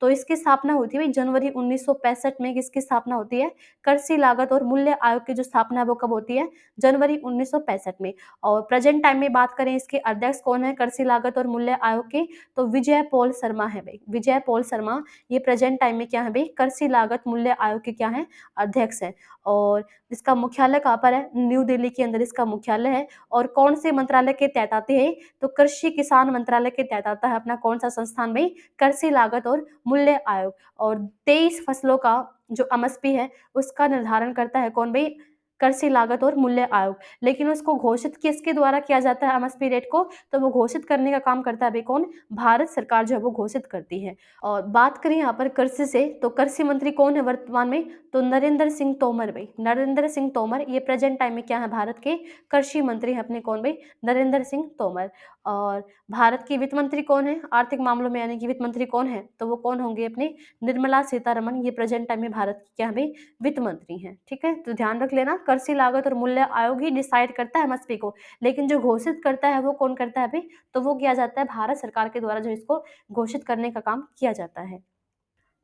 तो इसकी स्थापना होती है भाई जनवरी 1965 में। किसकी स्थापना होती है, कृषि लागत और मूल्य आयोग की जो स्थापना है वो कब होती है, जनवरी 1965 में। और प्रेजेंट टाइम में बात करें, इसके अध्यक्ष कौन है कृषि लागत और मूल्य आयोग के, तो विजय पॉल शर्मा है भाई, विजय पॉल शर्मा। ये प्रेजेंट टाइम में क्या है भाई, कृषि लागत मूल्य आयोग के क्या है, अध्यक्ष है। और इसका मुख्यालय कहाँ पर है, न्यू दिल्ली के अंदर इसका मुख्यालय है। और कौन से मंत्रालय के तहत आते हैं, तो कृषि किसान मंत्रालय के तहत आता है अपना कौन सा संस्थान भाई, कृषि लागत और मूल्य आयोग। और 23 फसलों का जो एमएसपी है उसका निर्धारण करता है कौन भाई, कृषि लागत और मूल्य आयोग। लेकिन उसको घोषित किसके द्वारा किया जाता है एमएसपी रेट को, तो वो घोषित करने का काम करता है भाई कौन, भारत सरकार जो है वो घोषित करती है। और बात करें यहाँ पर कृषि से, तो कृषि मंत्री कौन है वर्तमान में, तो नरेंद्र सिंह तोमर भाई, नरेंद्र सिंह तोमर। ये प्रेजेंट टाइम में क्या है, भारत के कृषि मंत्री हैं अपने कौन भाई, नरेंद्र सिंह तोमर। और भारत की वित्त मंत्री कौन है, आर्थिक मामलों में यानी कि वित्त मंत्री कौन है, तो वो कौन होंगे अपने, निर्मला सीतारमण। ये प्रेजेंट टाइम में भारत की क्या है भाई, वित्त मंत्री हैं, ठीक है। तो ध्यान रख लेना, कृषि लागत और मूल्य आयोग ही डिसाइड करता है एमएसपी को, लेकिन जो घोषित करता है वो कौन करता है भाई, तो वो किया जाता है भारत सरकार के द्वारा, जो इसको घोषित करने का काम किया जाता है।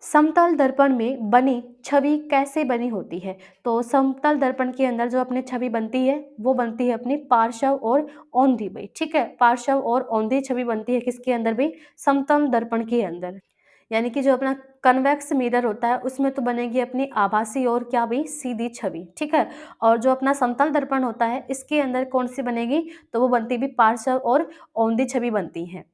समतल दर्पण में बनी छवि कैसे बनी होती है, तो समतल दर्पण के अंदर जो अपनी छवि बनती है वो बनती है अपनी पार्श्व और औंधी भाई, ठीक है। पार्श्व और औंधी छवि बनती है किसके अंदर भाई, समतल दर्पण के अंदर। यानी कि जो अपना कन्वेक्स मिरर होता है उसमें तो बनेगी अपनी आभासी और क्या भाई, सीधी छवि, ठीक है। और जो अपना समतल दर्पण होता है इसके अंदर कौन सी बनेगी, तो वो बनती भी पार्श्व और औंधी छवि बनती है।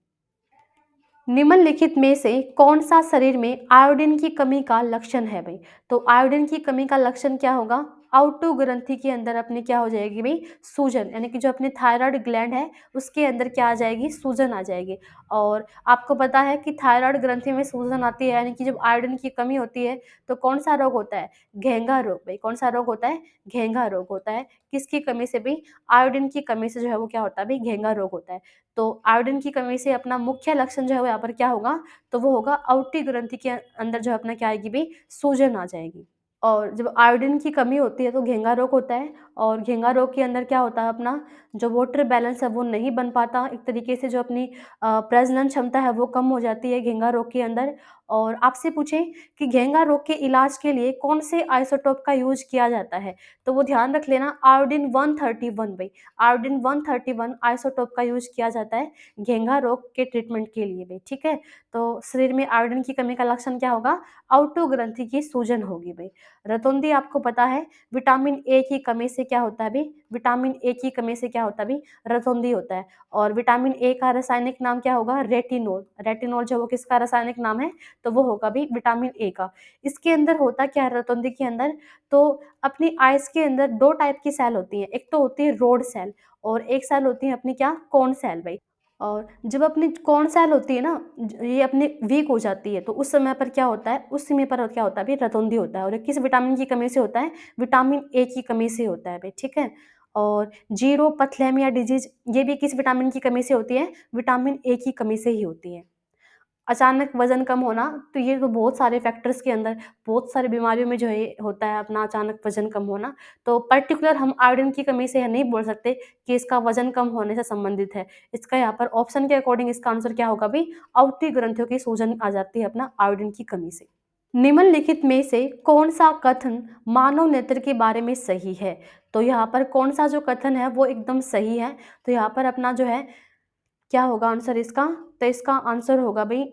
निम्नलिखित में से कौन सा शरीर में आयोडीन की कमी का लक्षण है भाई, तो आयोडीन की कमी का लक्षण क्या होगा, आउटो ग्रंथि के अंदर अपने क्या हो जाएगी भई, सूजन, यानी कि जो अपने थायरॉइड ग्लैंड है उसके अंदर क्या आ जाएगी, सूजन आ जाएगी। और आपको पता है कि थायरॉइड ग्रंथि में सूजन आती है, यानी कि जब आयोडीन की कमी होती है तो कौन-सा रोग होता है? घेंघा रोग भई, कौन-सा रोग होता है? घेंघा रोग होता है। किसकी कमी से भई? आयोडीन की कमी से जो है वो क्या होता है भई, घेंघा रोग होता है। तो आयोडीन की कमी से अपना मुख्य लक्षण जो है वो यहाँ पर क्या होगा? तो वो होगा आउटी ग्रंथि के अंदर जो है अपना क्या आएगी भई, सूजन आ जाएगी। और जब आयोडीन की कमी होती है तो घेंघा रोग होता है, और घेंघा रोग के अंदर क्या होता है, अपना जो वाटर बैलेंस है वो नहीं बन पाता, एक तरीके से जो अपनी प्रजनन क्षमता है वो कम हो जाती है घेंघा रोग के अंदर। और आपसे पूछें कि घेंघा रोग के इलाज के लिए कौन से आइसोटोप का यूज़ किया जाता है? तो वो ध्यान रख लेना, आयोडीन 131 भई, आयोडीन 131 आइसोटोप का यूज़ किया जाता है घेंघा रोग के ट्रीटमेंट के लिए भई, ठीक है? तो शरीर में आयोडीन की कमी का लक्षण क्या होगा? आउटो ग्रंथि की सूजन होगी भई। रतौंधी आपको पता है विटामिन ए की कमी से क्या होता है भई? विटामिन ए की कमी से क्या होता है भई? रतौंधी होता है। और विटामिन ए का रासायनिक नाम क्या होगा? रेटिनॉल। रेटिनॉल जो है वो किसका रासायनिक नाम है? तो वो होगा भई विटामिन ए का। इसके अंदर होता क्या है रतौंधी के अंदर? तो अपनी आइज़ के अंदर 2 टाइप की सेल होती हैं। एक तो होती है रोड सेल, और एक सेल होती है अपनी क्या? कोन सेल भई। और जब अपनी कौन सेल होती है ना, ये अपनी वीक हो जाती है, तो उस समय पर क्या होता है, उस समय पर क्या होता है भाई, रतौंधी होता है। और ये किस विटामिन की कमी से होता है? विटामिन ए की कमी से होता है भाई, ठीक है। और जीरोपथैलेमिया डिजीज, ये भी किस विटामिन की कमी से होती है? विटामिन ए की कमी से ही होती है। अचानक वज़न कम होना, तो ये तो बहुत सारे फैक्टर्स के अंदर, बहुत सारी बीमारियों में जो है ये होता है अपना अचानक वज़न कम होना। तो पर्टिकुलर हम आयोडीन की कमी से यह नहीं बोल सकते कि इसका वज़न कम होने से संबंधित है। इसका यहाँ पर ऑप्शन के अकॉर्डिंग इसका आंसर क्या होगा भई? आउटरी ग्रंथियों की सूजन आ जाती है अपना आयोडीन की कमी से। निम्नलिखित में से कौन-सा कथन मानव नेत्र के बारे में सही है? तो यहाँ पर कौन-सा जो कथन है वो एकदम सही है। तो यहाँ पर अपना जो है क्या होगा आंसर इसका? तो इसका आंसर होगा भई,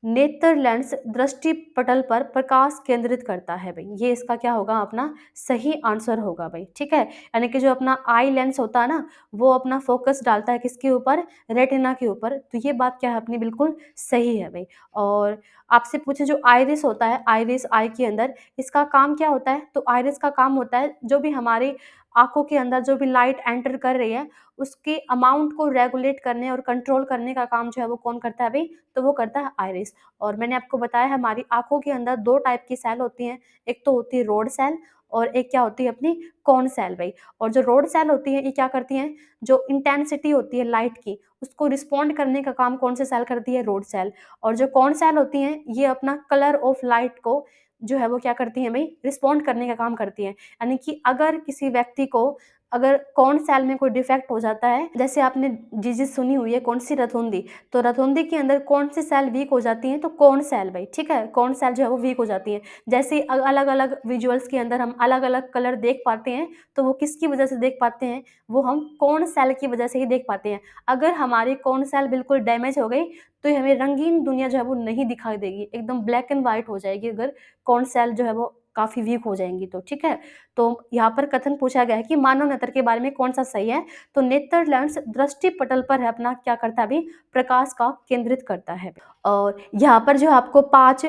नेत्र लेंस दृष्टि पटल पर प्रकाश केंद्रित करता है भई। ये इसका क्या होगा, अपना सही आंसर होगा भई, ठीक है? यानी कि जो अपना आई लेंस होता है ना, वो अपना फ़ोकस डालता है किसके ऊपर? रेटिना के ऊपर। तो ये बात क्या है अपनी, बिल्कुल सही है भई। और आपसे पूछे जो आइरिस होता है, आइरिस आई के अंदर, इसका काम क्या होता है? तो आइरिस का काम होता है जो भी हमारी आँखों के अंदर जो भी लाइट एंटर कर रही है, उसके अमाउंट को रेगुलेट करने और कंट्रोल करने का काम जो है वो कौन करता है भई? तो वो करता है आइरिस। और मैंने आपको बताया हमारी आँखों के अंदर 2 टाइप की सेल होती हैं, एक तो होती है रोड सेल, और एक क्या होती है अपनी कोन सेल भई। और जो रोड सेल होती है ये क्या करती हैं? जो इंटेंसिटी होती है लाइट की, उसको रिस्पॉन्ड करने का काम कौन सी सेल करती है? Rod cell. और जो कोन सेल होती हैं ये अपना कलर ऑफ लाइट को जो है वो क्या करती हैं भई? रिस्पॉन्ड करने का काम करती हैं। यानी कि अगर किसी व्यक्ति को अगर कौन सेल में कोई डिफेक्ट हो जाता है, जैसे आपने डिजीज़ सुनी हुई है कौन-सी? रतौंधी। तो रतौंधी के अंदर कौन-सी सेल वीक हो जाती हैं? तो कोन सेल भई, ठीक है? कोन सेल जो है वो वीक हो जाती है। जैसे अलग-अलग विजुअल्स के अंदर हम अलग-अलग कलर देख पाते हैं, तो वो किसकी वजह से देख पाते हैं? वो हम कोन सेल की वजह से ही देख पाते हैं। अगर हमारी कोन सेल बिल्कुल डैमेज हो गई, तो हमें रंगीन दुनिया जो है वो नहीं दिखाई देगी, एकदम ब्लैक एंड व्हाइट हो जाएगी अगर कोन सेल जो है वो काफ़ी वीक हो जाएँगी तो, ठीक है? तो यहाँ पर कथन पूछा गया है कि मानव नेत्र के बारे में कौन-सा सही है? तो नेत्र लेंस दृष्टि पटल पर है अपना क्या करता है अभी? प्रकाश का केंद्रित करता है। और यहाँ पर जो आपको 5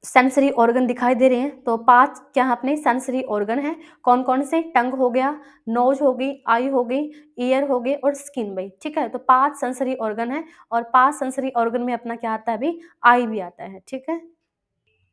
सेंसरी ऑर्गन दिखाई दे रहे हैं, तो 5 क्या है अपने सेंसरी ऑर्गन हैं। कौन-कौन से? टंग हो गया, नोज़ हो गई, आई हो गई, ईयर हो गए और स्किन भई, ठीक है? तो 5 सेंसरी ऑर्गन हैं, और 5 सेंसरी ऑर्गन में अपना क्या आता है अभी? आई भी आता है, ठीक है?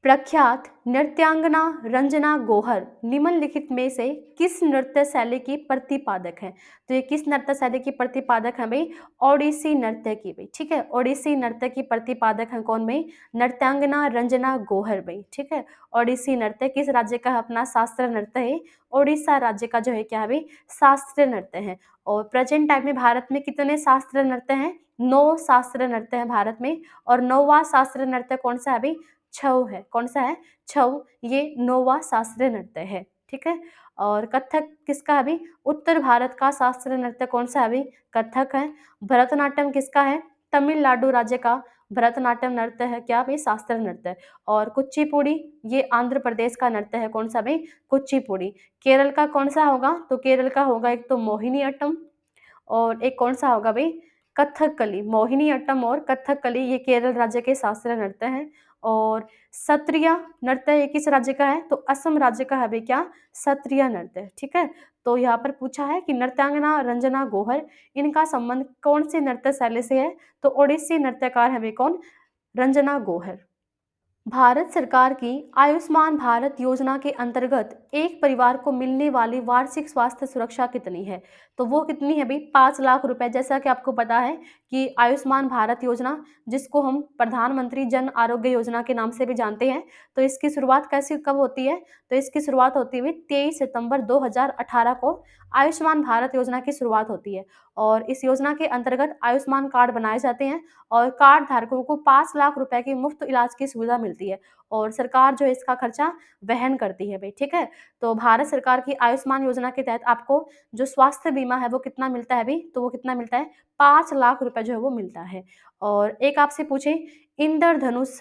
प्रख्यात नृत्यांगना रंजना गौहर निम्नलिखित में से किस नृत्य शैली की प्रतिपादक है? तो ये किस नृत्य शैली की प्रतिपादक है भाई? ओडिसी नृत्य की भाई, ठीक है? ओडिसी नृत्य की प्रतिपादक है कौन भाई? नृत्यांगना रंजना गौहर भाई, ठीक है? ओडिसी नृत्य किस राज्य का है? अपना शास्त्रीय नृत्य है। ओडिशा राज्य का जो है क्या है भाई? शास्त्रीय नृत्य है। और प्रेजेंट टाइम में भारत में कितने शास्त्रीय नृत्य हैं? 9 शास्त्रीय नृत्य हैं भारत में। और 9वां शास्त्रीय नृत्य कौन सा है भाई? छऊ है। कौन-सा है? छऊ, ये 9वां शास्त्रीय नृत्य है, ठीक है? और कथक किसका है अभी? उत्तर भारत का शास्त्रीय नृत्य कौन-सा है अभी? कथक है। भरतनाट्यम किसका है? तमिलनाडु राज्य का भरतनाट्यम नृत्य है क्या भई? शास्त्रीय नृत्य। और कुचिपुड़ी, ये आंध्र प्रदेश का नृत्य है, कौन-सा भई? कुचिपुड़ी। केरल का कौन-सा होगा? तो केरल का होगा एक तो मोहिनीअट्टम, और एक कौन-सा होगा भई? कथकली। मोहिनीअट्टम और कथकली ये केरल राज्य के शास्त्रीय नृत्य हैं। और सत्रिया नृत्य ये किस राज्य का है? तो असम राज्य का है भई क्या? सत्रिया नृत्य, ठीक है? तो यहाँ पर पूछा है कि नृत्यांगना रंजना गोहर, इनका संबंध कौन सी नृत्य शैली से है? तो ओडिसी नृत्यकार है वे कौन? रंजना गोहर। भारत सरकार की आयुष्मान भारत योजना के अंतर्गत एक परिवार को मिलने वाली वार्षिक स्वास्थ्य सुरक्षा कितनी है? तो वो कितनी है भाई? 5 लाख रुपए। जैसा कि आपको पता है कि आयुष्मान भारत योजना, जिसको हम प्रधानमंत्री जन आरोग्य योजना के नाम से भी जानते हैं, तो इसकी शुरुआत कैसे कब होती है? तो इसकी शुरुआत होती है 23 सितंबर 2018 को आयुष्मान भारत योजना की शुरुआत होती है। और इस योजना के अंतर्गत आयुष्मान कार्ड बनाए जाते हैं और कार्ड धारकों को 5 लाख रुपए की मुफ्त इलाज की सुविधा मिलती है और सरकार जो है इसका खर्चा वहन करती है भाई, ठीक है? तो भारत सरकार की आयुष्मान योजना के तहत आपको जो स्वास्थ्य बीमा है वो कितना मिलता है भाई? तो वो कितना मिलता है? 5 लाख रुपए जो है वो मिलता है। और एक आपसे पूछे, इंद्रधनुष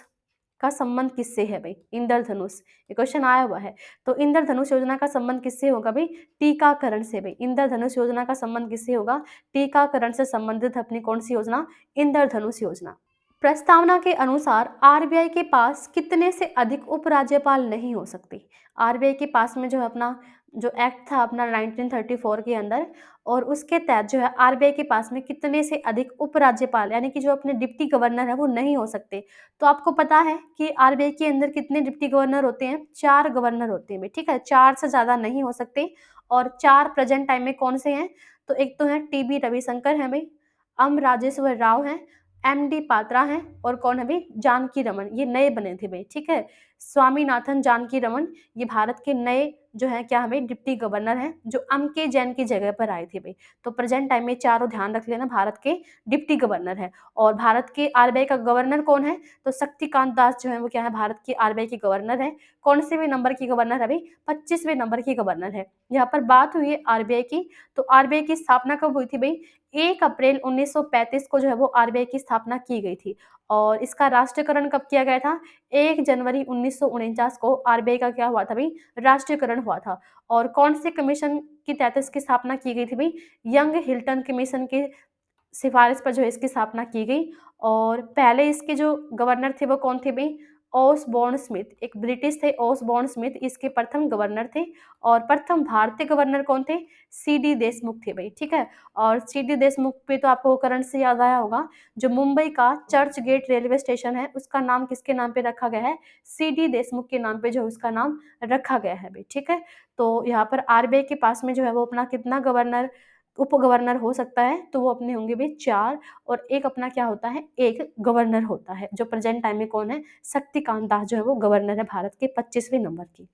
का संबंध किससे है भाई? इंद्रधनुष, ये क्वेश्चन आया हुआ है। तो इंद्रधनुष योजना का संबंध किससे होगा भाई? टीकाकरण से भाई। इंद्रधनुष योजना का संबंध किससे होगा? टीकाकरण से संबंधित अपनी कौन सी योजना? इंद्रधनुष योजना। प्रस्तावना के अनुसार आरबीआई के पास कितने से अधिक उपराज्यपाल नहीं हो सकते? आरबीआई के पास में जो है अपना जो एक्ट था अपना 1934 के अंदर, और उसके तहत जो है आरबीआई के पास में कितने से अधिक उपराज्यपाल यानी कि जो अपने डिप्टी गवर्नर है वो नहीं हो सकते। तो आपको पता है कि आरबीआई के अंदर कितने डिप्टी गवर्नर होते हैं? 4 गवर्नर होते हैं, ठीक है? 4 से ज़्यादा नहीं हो सकते। और 4 प्रेजेंट टाइम में कौन से हैं? तो एक तो है टीबी रविशंकर हैं भाई, एम राजेश्वर राव हैं, एमडी पात्रा हैं, और कौन है भाई? जानकी रमन। ये नए बने थे भाई, ठीक है? स्वामीनाथन जानकी रमन, ये भारत के नए जो है क्या है भाई? डिप्टी गवर्नर हैं, जो एमके जैन की जगह पर आए थे भाई। तो प्रेजेंट टाइम में चारों ध्यान रख लेना, भारत के डिप्टी गवर्नर है। और भारत के आरबीआई का गवर्नर कौन है? तो शक्तिकांत दास जो है वो क्या है? भारत के आरबीआई के गवर्नर है। कौन से भी नंबर की गवर्नर है भाई? 25वें नंबर की गवर्नर है। यहाँ पर बात हुई है आरबीआई की, तो आरबीआई की स्थापना कब हुई थी भाई? 1 अप्रैल 1935 को जो है वो आरबीआई की स्थापना की गई थी। और इसका राष्ट्रीयकरण कब किया गया था? 1 जनवरी 1949 को आरबीआई का क्या हुआ था भाई? राष्ट्रीयकरण हुआ था। और कौन से कमीशन के तहत इसकी स्थापना की गई थी भाई? यंग हिल्टन कमीशन की सिफारिश पर जो है इसकी स्थापना की गई। और पहले इसके जो गवर्नर थे वो कौन थे भाई? ऑसबोर्न स्मिथ, एक ब्रिटिश थे ऑसबोर्न स्मिथ, इसके प्रथम गवर्नर थे। और प्रथम भारतीय गवर्नर कौन थे? सीडी देशमुख थे भाई, ठीक है? और सीडी देशमुख पे तो आपको करंट से याद आया होगा, जो मुंबई का चर्च गेट रेलवे स्टेशन है उसका नाम किसके नाम पे रखा गया है? सीडी देशमुख के नाम पे जो उसका नाम रखा गया है भाई, ठीक है? तो यहाँ पर आरबीआई के पास में जो है वो अपना कितना गवर्नर उप गवर्नर हो सकता है? तो वो अपने होंगे भाई 4। और एक अपना क्या होता है? एक गवर्नर होता है, जो प्रेजेंट टाइम में कौन है? शक्तिकांत दास जो है वो गवर्नर है भारत के 25वें नंबर की।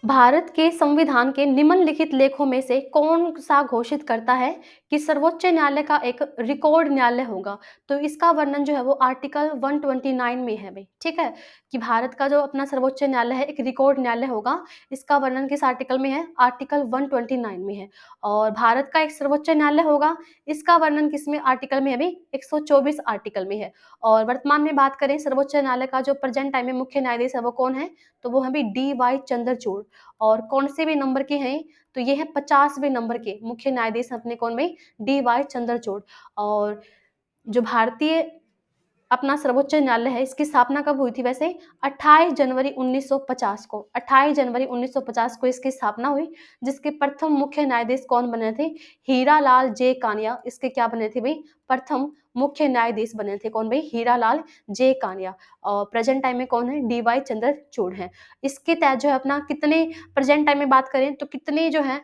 भारत के संविधान के निम्नलिखित लेखों में से कौन सा घोषित करता है कि सर्वोच्च न्यायालय का एक रिकॉर्ड न्यायालय होगा? तो इसका वर्णन जो है वो आर्टिकल 129 में है भाई, ठीक है? कि भारत का जो अपना सर्वोच्च न्यायालय है एक रिकॉर्ड न्यायालय होगा। इसका वर्णन किस आर्टिकल में है? आर्टिकल 129 में है। और भारत का एक सर्वोच्च न्यायालय होगा, इसका वर्णन किसमें आर्टिकल में है भाई? 124 आर्टिकल में है। और वर्तमान में बात करें सर्वोच्च न्यायालय का जो प्रेजेंट टाइम में मुख्य न्यायाधीश है वो कौन है? तो वो है भाई डी वाई चंद्रचूड़। और कौन से भी नंबर के हैं? तो ये है 50वें नंबर के मुख्य न्यायाधीश अपने कौन में? D Y Chandrachud. और जो भारतीय अपना सर्वोच्च न्यायालय है इसकी स्थापना कब हुई थी वैसे? 28 जनवरी 1950 को। 28 जनवरी 1950 को इसकी स्थापना हुई, जिसके प्रथम मुख्य न्यायाधीश कौन बने थे? हीरालाल जे कानिया इसके क्या बने थे भाई? प्रथम मुख्य न्यायाधीश बने थे। कौन भाई? हीरालाल जे कानिया। और प्रेजेंट टाइम में कौन है? डी वाई चंद्रचूड़ है। इसके तहत जो है अपना कितने प्रेजेंट टाइम में बात करें तो कितने जो है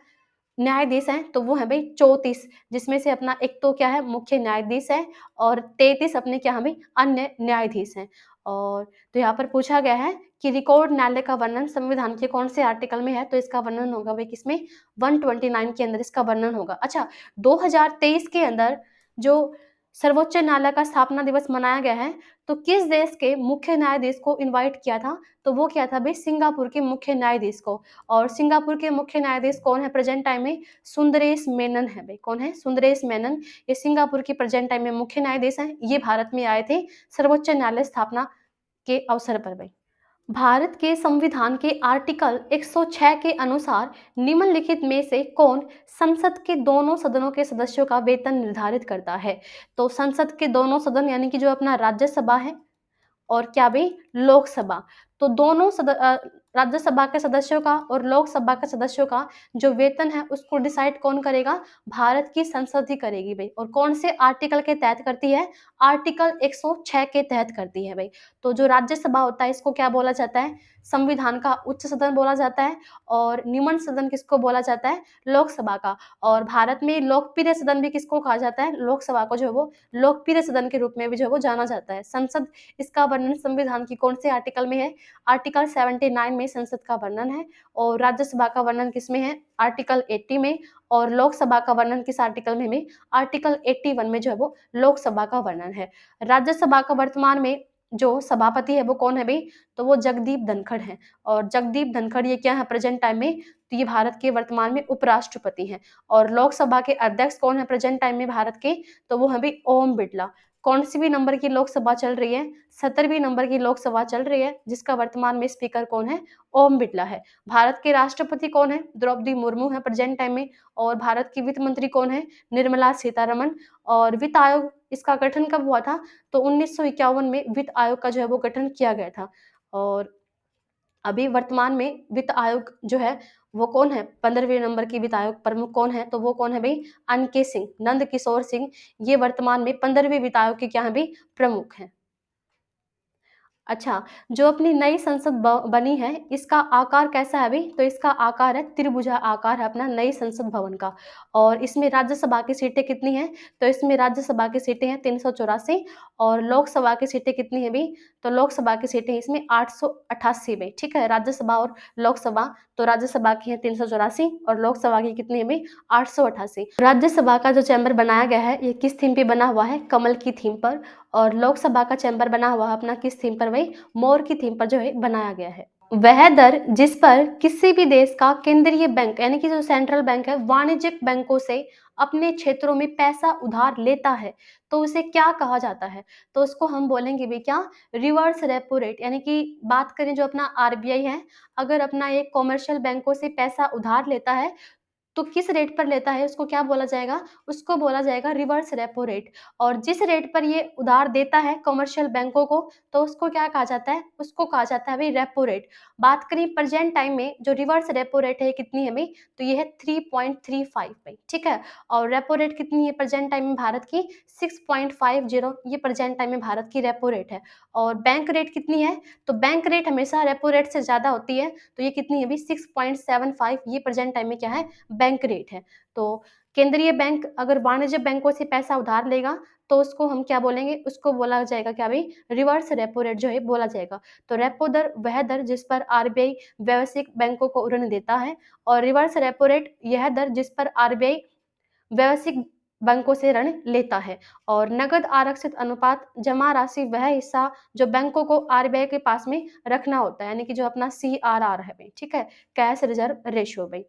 न्यायाधीश हैं? तो वो है भाई 34, जिसमें से अपना एक तो क्या है? मुख्य न्यायाधीश है, और 33 अपने क्या है भाई? अन्य न्यायाधीश हैं। और तो यहाँ पर पूछा गया है कि रिकॉर्ड न्यायालय का वर्णन संविधान के कौन से आर्टिकल में है? तो इसका वर्णन होगा भाई किसमें? 129 के अंदर इसका वर्णन होगा। अच्छा, 2023 के अंदर जो सर्वोच्च न्यायालय का स्थापना दिवस मनाया गया है, तो किस देश के मुख्य न्यायाधीश को इनवाइट किया था? तो वो क्या था भाई? सिंगापुर के मुख्य न्यायाधीश को। और सिंगापुर के मुख्य न्यायाधीश कौन है प्रेजेंट टाइम में? सुंदरेश मेनन है भाई। कौन है? सुंदरेश मेनन। ये सिंगापुर के प्रेजेंट टाइम में मुख्य न्यायाधीश हैं। ये भारत में आए थे सर्वोच्च न्यायालय स्थापना के अवसर पर भाई। भारत के संविधान के आर्टिकल 106 के अनुसार निम्नलिखित में से कौन संसद के दोनों सदनों के सदस्यों का वेतन निर्धारित करता है? तो संसद के दोनों सदन यानी कि जो अपना राज्यसभा है और क्या भई लोकसभा। तो दोनों राज्यसभा के सदस्यों का और लोकसभा के सदस्यों का जो वेतन है उसको डिसाइड कौन करेगा? भारत की संसद ही करेगी भई। और कौन से आर्टिकल के तहत करती है? आर्टिकल 106 के तहत करती है भई। तो जो राज्यसभा होता है इसको क्या बोला जाता है? संविधान का उच्च सदन बोला जाता है। और निम्न सदन किसको बोला जाता है? लोकसभा का। और भारत में लोकप्रिय सदन भी किसको कहा जाता है? लोकसभा को जो है वो लोकप्रिय सदन के रूप में भी जो है वो जाना जाता है। संसद, इसका वर्णन संविधान की कौन से आर्टिकल में है? आर्टिकल 79 में संसद का वर्णन है। और राज्यसभा का वर्णन किसमें है? आर्टिकल 80 में। और लोकसभा का वर्णन किस आर्टिकल में है? आर्टिकल 81 में जो है वो लोकसभा का वर्णन है। राज्यसभा का वर्तमान में जो सभापति है वो कौन है भई? तो वो जगदीप धनखड़ हैं। और जगदीप धनखड़ ये क्या है प्रेजेंट टाइम में? तो ये भारत के वर्तमान में उपराष्ट्रपति हैं। और लोकसभा के अध्यक्ष कौन है प्रेजेंट टाइम में भारत के? तो वो है भई ओम बिड़ला। कौन-सी भी नंबर की लोकसभा चल रही है? 17वीं नंबर की लोकसभा चल रही है, जिसका वर्तमान में स्पीकर कौन है? ओम बिड़ला है। भारत के राष्ट्रपति कौन है? द्रौपदी मुर्मू है प्रेजेंट टाइम में। और भारत की वित्त मंत्री कौन है? निर्मला सीतारमण। और वित्त आयोग, इसका गठन कब हुआ था? तो 1951 में वित्त आयोग का जो है वो गठन किया गया था। और अभी वर्तमान में वित्त आयोग जो है वो कौन है? 15वें नंबर की वित्त आयोग प्रमुख कौन है? तो वो कौन है भई? एन.के. सिंह, नंद किशोर सिंह। ये वर्तमान में 15वें वित्त आयोग के क्या हैं भई? प्रमुख हैं। अच्छा, जो अपनी नई संसद बनी है, इसका आकार कैसा है भई? तो इसका आकार है त्रिभुजा आकार है अपना नई संसद भवन का। और इसमें राज्यसभा की सीटें कितनी हैं? तो इसमें राज्यसभा की सीटें हैं 384। और लोकसभा की सीटें कितनी हैं भई? तो लोकसभा की सीटें इसमें 888 भई, ठीक है? राज्यसभा और लोकसभा, तो राज्यसभा की है 384 और लोकसभा की कितनी है भई? 888। राज्यसभा का जो चैम्बर बनाया गया है, ये किस थीम पे बना हुआ है? कमल की थीम पर। और लोकसभा का चैम्बर बना हुआ है अपना किस थीम पर भई? मोर की थीम पर जो है बनाया गया है। वह दर जिस पर किसी भी देश का केंद्रीय बैंक यानी कि जो सेंट्रल बैंक है, वाणिज्यिक बैंकों से अपने क्षेत्रों में पैसा उधार लेता है, तो उसे क्या कहा जाता है? तो उसको हम बोलेंगे भी क्या? Reverse repo rate. यानी कि बात करें जो अपना आरबीआई है, अगर अपना एक कॉमर्शियल बैंकों से पैसा उधार लेता है, तो किस रेट पर लेता है उसको क्या बोला जाएगा? उसको बोला जाएगा रिवर्स रेपो रेट। और जिस रेट पर ये उधार देता है कमर्शियल बैंकों को, तो उसको क्या कहा जाता है? उसको कहा जाता है भई रेपो रेट। बात करें प्रेजेंट टाइम में जो रिवर्स रेपो रेट है, ये कितनी है भई? तो ये है 3.35 भई, ठीक है? और रेपो रेट कितनी है प्रेजेंट टाइम में भारत की? 6.50, ये प्रेजेंट टाइम में भारत की रेपो रेट है। और बैंक रेट कितनी है? तो बैंक रेट हमेशा रेपो रेट से ज़्यादा होती है, तो ये कितनी है भई? 6.75, ये प्रेजेंट टाइम में क्या है? बैंक रेट है। तो केंद्रीय बैंक अगर वाणिज्य बैंकों से पैसा उधार लेगा, तो उसको हम क्या बोलेंगे? उसको बोला जाएगा क्या भई? रिवर्स रेपो रेट जो है बोला जाएगा। तो रेपो दर वह दर जिस पर आरबीआई व्यावसायिक बैंकों को ऋण देता है। और रिवर्स रेपो रेट यह दर जिस पर आरबीआई व्यावसायिक बैंकों से ऋण लेता है। और नकद आरक्षित अनुपात जमा राशि वह हिस्सा जो बैंकों को आरबीआई के पास में रखना होता है, यानी कि जो अपना सीआरआर है भई, ठीक है? कैश रिजर्व रेशियो भई।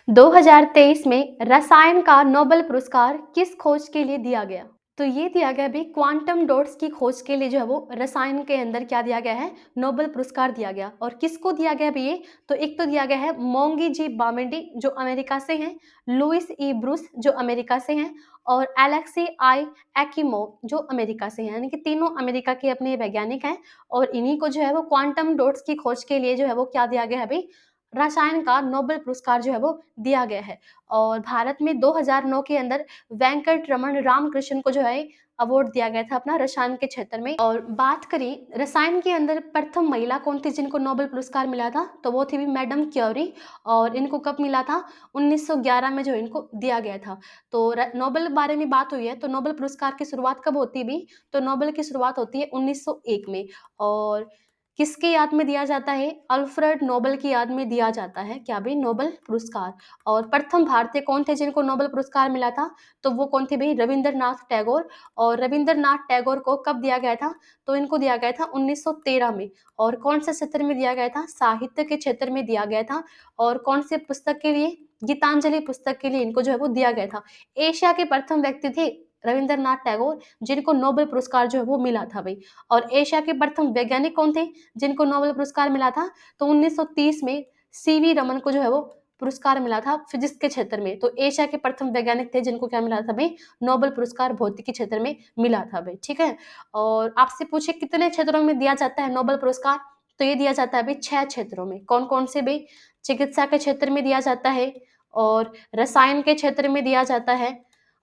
2023 में रसायन का नोबेल पुरस्कार किस खोज के लिए दिया गया? तो ये दिया गया भी क्वांटम डॉट्स की खोज के लिए जो है वो रसायन के अंदर क्या दिया गया है? नोबेल पुरस्कार दिया गया। और किसको दिया गया भी ये? तो एक तो दिया गया है मोंगी जी बामेडी जो अमेरिका से हैं, लुइस ई ब्रूस जो अमेरिका से हैं, और एलेक्सी आई एकिमोव जो अमेरिका से हैं। यानी कि तीनों अमेरिका के अपने वैज्ञानिक हैं। और इन्हीं को जो है वो क्वांटम डॉट्स की खोज के लिए जो है वो क्या दिया गया है भाई? रसायन का नोबेल पुरस्कार जो है वो दिया गया है। और भारत में 2009 के अंदर वेंकट रमन रामकृष्ण को जो है अवार्ड दिया गया था अपना रसायन के क्षेत्र में। और बात करें रसायन के अंदर प्रथम महिला कौन थी जिनको नोबेल पुरस्कार मिला था? तो वो थी भी मैडम क्यूरी। और इनको कब मिला था? 1911 में जो इनको दिया गया था। तो नोबेल बारे में बात हुई है, तो नोबेल पुरस्कार की शुरुआत कब होती है भी? तो नोबेल की शुरुआत होती है 1901 में। और किसकी याद में दिया जाता है? अल्फ्रेड नोबेल की याद में दिया जाता है क्या भाई? नोबेल पुरस्कार। और प्रथम भारतीय कौन थे जिनको नोबेल पुरस्कार मिला था? तो वो कौन थे भाई? रविंद्रनाथ टैगोर। और रविंद्रनाथ टैगोर को कब दिया गया था? तो इनको दिया गया था 1913 में। और कौन से क्षेत्र में दिया गया था? साहित्य के क्षेत्र में दिया गया था। और कौन से पुस्तक के लिए? गीतांजलि पुस्तक के लिए इनको जो है वो दिया गया था। एशिया के प्रथम व्यक्ति थे रविंद्रनाथ टैगोर जिनको नोबेल पुरस्कार जो है वो मिला था भाई। और एशिया के प्रथम वैज्ञानिक कौन थे जिनको नोबेल पुरस्कार मिला था? तो 1930 में सीवी रमन को जो है वो पुरस्कार मिला था फिजिक्स के क्षेत्र में। तो एशिया के प्रथम वैज्ञानिक थे जिनको क्या मिला था भाई, नोबेल पुरस्कार भौतिकी क्षेत्र में मिला था भाई, ठीक है। और आपसे पूछे कितने क्षेत्रों में दिया जाता है नोबेल पुरस्कार, तो ये दिया जाता है भाई 6 क्षेत्रों में। कौन कौन से भाई, चिकित्सा के क्षेत्र में दिया जाता है, और रसायन के क्षेत्र में दिया जाता है,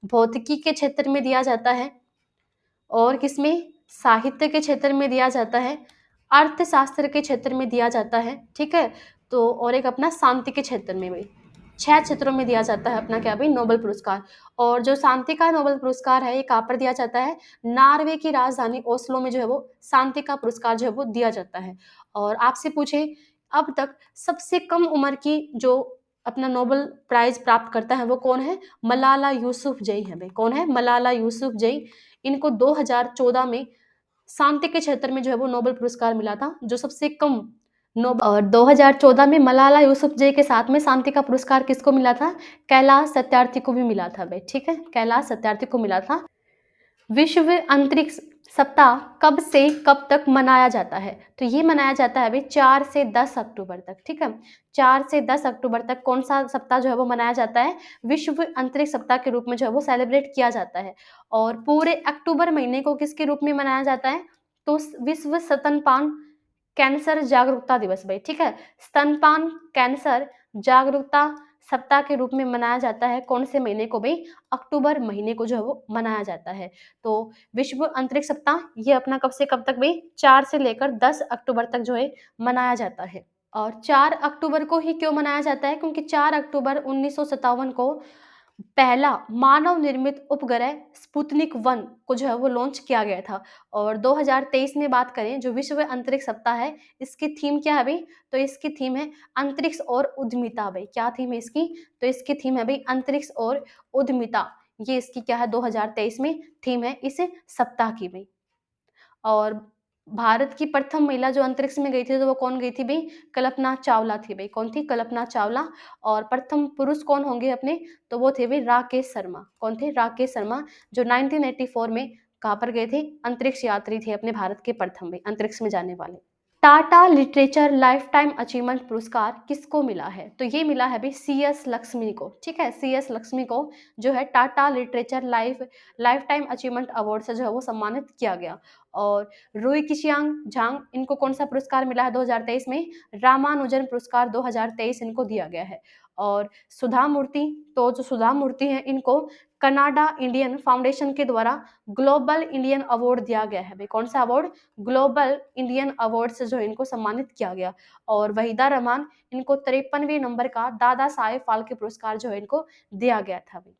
भौतिकी के क्षेत्र में दिया जाता है, और किसमें, साहित्य के क्षेत्र में दिया जाता है, अर्थशास्त्र के क्षेत्र में दिया जाता है, ठीक है। तो और एक अपना शांति के क्षेत्र में भी, 6 क्षेत्रों में दिया जाता है अपना क्या भाई, नोबेल पुरस्कार। और जो शांति का नोबेल पुरस्कार है ये कहाँ पर दिया जाता है, नॉर्वे की राजधानी ओस्लो में जो है वो शांति का पुरस्कार जो है वो दिया जाता है। और आपसे पूछे अब तक सबसे कम उम्र की जो अपना नोबेल प्राइज प्राप्त करता है वो कौन है, मलाला यूसुफजई है भाई। कौन है, मलाला यूसुफजई। इनको 2014 में शांति के क्षेत्र में जो है वो नोबेल पुरस्कार मिला था, जो सबसे कम नोबेल। और 2014 में मलाला यूसुफजई के साथ में शांति का पुरस्कार किसको मिला था, कैलाश सत्यार्थी को भी मिला था भाई, ठीक है, कैलाश सत्यार्थी को मिला था। विश्व अंतरिक्ष सप्ताह कब से कब तक मनाया जाता है, तो ये मनाया जाता है भाई 4 से 10 अक्टूबर तक, ठीक है। 4 से 10 अक्टूबर तक कौन सा सप्ताह जो है वो मनाया जाता है, विश्व अंतरिक्ष सप्ताह के रूप में जो है वो सेलिब्रेट किया जाता है। और पूरे अक्टूबर महीने को किसके रूप में मनाया जाता है, तो विश्व स्तनपान कैंसर जागरूकता दिवस भाई, ठीक है। स्तनपान कैंसर जागरूकता सप्ताह के रूप में मनाया जाता है, कौन से महीने को भाई, अक्टूबर महीने को जो है वो मनाया जाता है। तो विश्व अंतरिक्ष सप्ताह ये अपना कब से कब तक भाई, 4 से लेकर 10 अक्टूबर तक जो है मनाया जाता है। और 4 अक्टूबर को ही क्यों मनाया जाता है, क्योंकि 4 अक्टूबर 1957 को पहला मानव निर्मित उपग्रह स्पुतनिक 1 को जो है वो लॉन्च किया गया था। और 2023 में बात करें जो विश्व अंतरिक्ष सप्ताह है, इसकी थीम क्या है भाई, तो इसकी थीम है अंतरिक्ष और उद्यमिता भाई। क्या थीम है इसकी, तो इसकी थीम है भाई अंतरिक्ष और उद्यमिता। ये इसकी क्या है, 2023 में थीम है इस सप्ताह की भाई। और भारत की प्रथम महिला जो अंतरिक्ष में गई थी तो वो कौन गई थी भाई, कल्पना चावला थी भाई। कौन थी, कल्पना चावला। और प्रथम पुरुष कौन होंगे अपने, तो वो थे भाई राकेश शर्मा। कौन थे, राकेश शर्मा, जो 1984 में कहाँ पर गए थे, अंतरिक्ष यात्री थे अपने भारत के प्रथम भाई अंतरिक्ष में जाने वाले। Tata literature life time achievement पुरस्कार किसको मिला है, तो ये मिला है भाई CS लक्ष्मी को, ठीक है। CS लक्ष्मी को जो है Tata literature life time achievement award से जो है वो सम्मानित किया गया। और रुई किशियांग झांग, इनको कौन सा पुरस्कार मिला है 2023 में, रामानुजन पुरस्कार 2023 इनको दिया गया है। और सुधा मूर्ति, तो जो सुधा मूर्ति हैं इनको कनाडा इंडियन फाउंडेशन के द्वारा ग्लोबल इंडियन अवार्ड दिया गया है भाई। कौन सा अवार्ड, ग्लोबल इंडियन अवार्ड से जो इनको सम्मानित किया गया। और वहीदा रहमान, इनको 53वें नंबर का दादा साहेब फाल्के पुरस्कार जो है इनको दिया गया था भाई।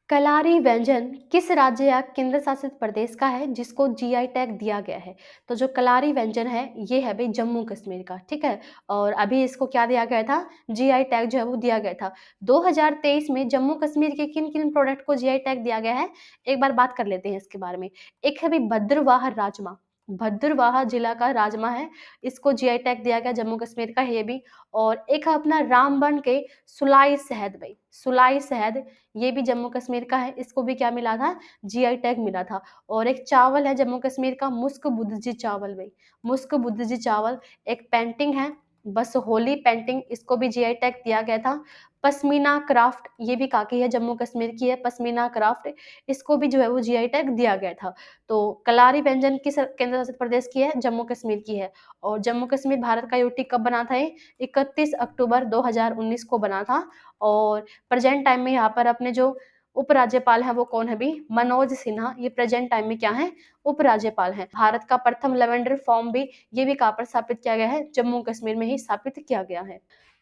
कलारी व्यंजन किस राज्य या केंद्र शासित प्रदेश का है जिसको GI टैग दिया गया है, तो जो कलारी व्यंजन है ये है भाई जम्मू कश्मीर का, ठीक है। और अभी इसको क्या दिया गया था, GI टैग जो है वो दिया गया था। 2023 में जम्मू कश्मीर के किन किन प्रोडक्ट को GI टैग दिया गया है, एक बार बात कर लेते हैं इसके बारे में। एक है भाई भद्रवाह राजमा, भद्रवाह जिला का राजमा है, इसको GI टैग दिया गया, जम्मू कश्मीर का है ये भी। और एक है अपना रामबन के सुलाई शहद भाई, सुलाई शहद, ये भी जम्मू कश्मीर का है, इसको भी क्या मिला था, GI टैग मिला था। और एक चावल है जम्मू कश्मीर का, मुस्क बुद्धजी चावल भाई, मुस्क बुद्धजी चावल। एक पेंटिंग है बस होली पेंटिंग, इसको भी GI टैग दिया गया था। पश्मीना क्राफ्ट, ये भी काकी है जम्मू कश्मीर की है, पश्मीना क्राफ्ट, इसको भी जो है वो GI टैग दिया गया था। तो कलारी व्यंजन किस केंद्र शासित प्रदेश की है, जम्मू कश्मीर की है। और जम्मू कश्मीर भारत का यूटी कब बना था, 31 अक्टूबर 2019 को बना था। और प्रेजेंट टाइम में यहाँ पर अपने जो उपराज्यपाल हैं वो कौन है भी, मनोज सिन्हा, ये प्रेजेंट टाइम में क्या है, उपराज्यपाल हैं। भारत का प्रथम लेवेंडर फॉर्म भी, ये भी कहाँ पर स्थापित किया गया है, जम्मू कश्मीर में ही स्थापित किया गया है।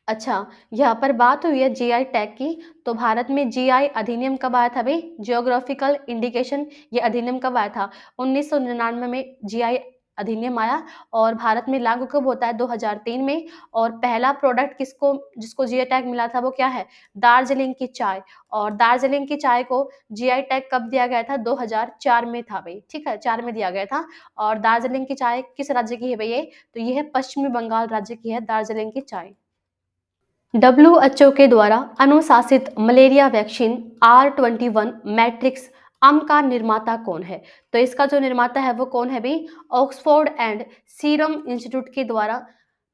अच्छा, यहाँ पर बात हुई है GI टैग की, तो भारत में GI अधिनियम कब आया था भाई, जियोग्राफिकल इंडिकेशन, ये अधिनियम कब आया था, 1999 में GI अधिनियम आया। और भारत में लागू कब होता है, 2003 में। और पहला प्रोडक्ट किसको जिसको GI टैग मिला था वो क्या है, दार्जिलिंग की चाय। और दार्जिलिंग की चाय को GI टैग कब दिया गया था, 2004 में था भाई, ठीक है, 4 में दिया गया था। और दार्जिलिंग की चाय किस राज्य की है भाई ये, तो ये है पश्चिमी बंगाल राज्य की है दार्जिलिंग की चाय। WHO के द्वारा अनुशासित मलेरिया वैक्सीन R21 मैट्रिक्स आम का निर्माता कौन है, तो इसका जो निर्माता है वो कौन है भाई, ऑक्सफोर्ड एंड सीरम इंस्टीट्यूट के द्वारा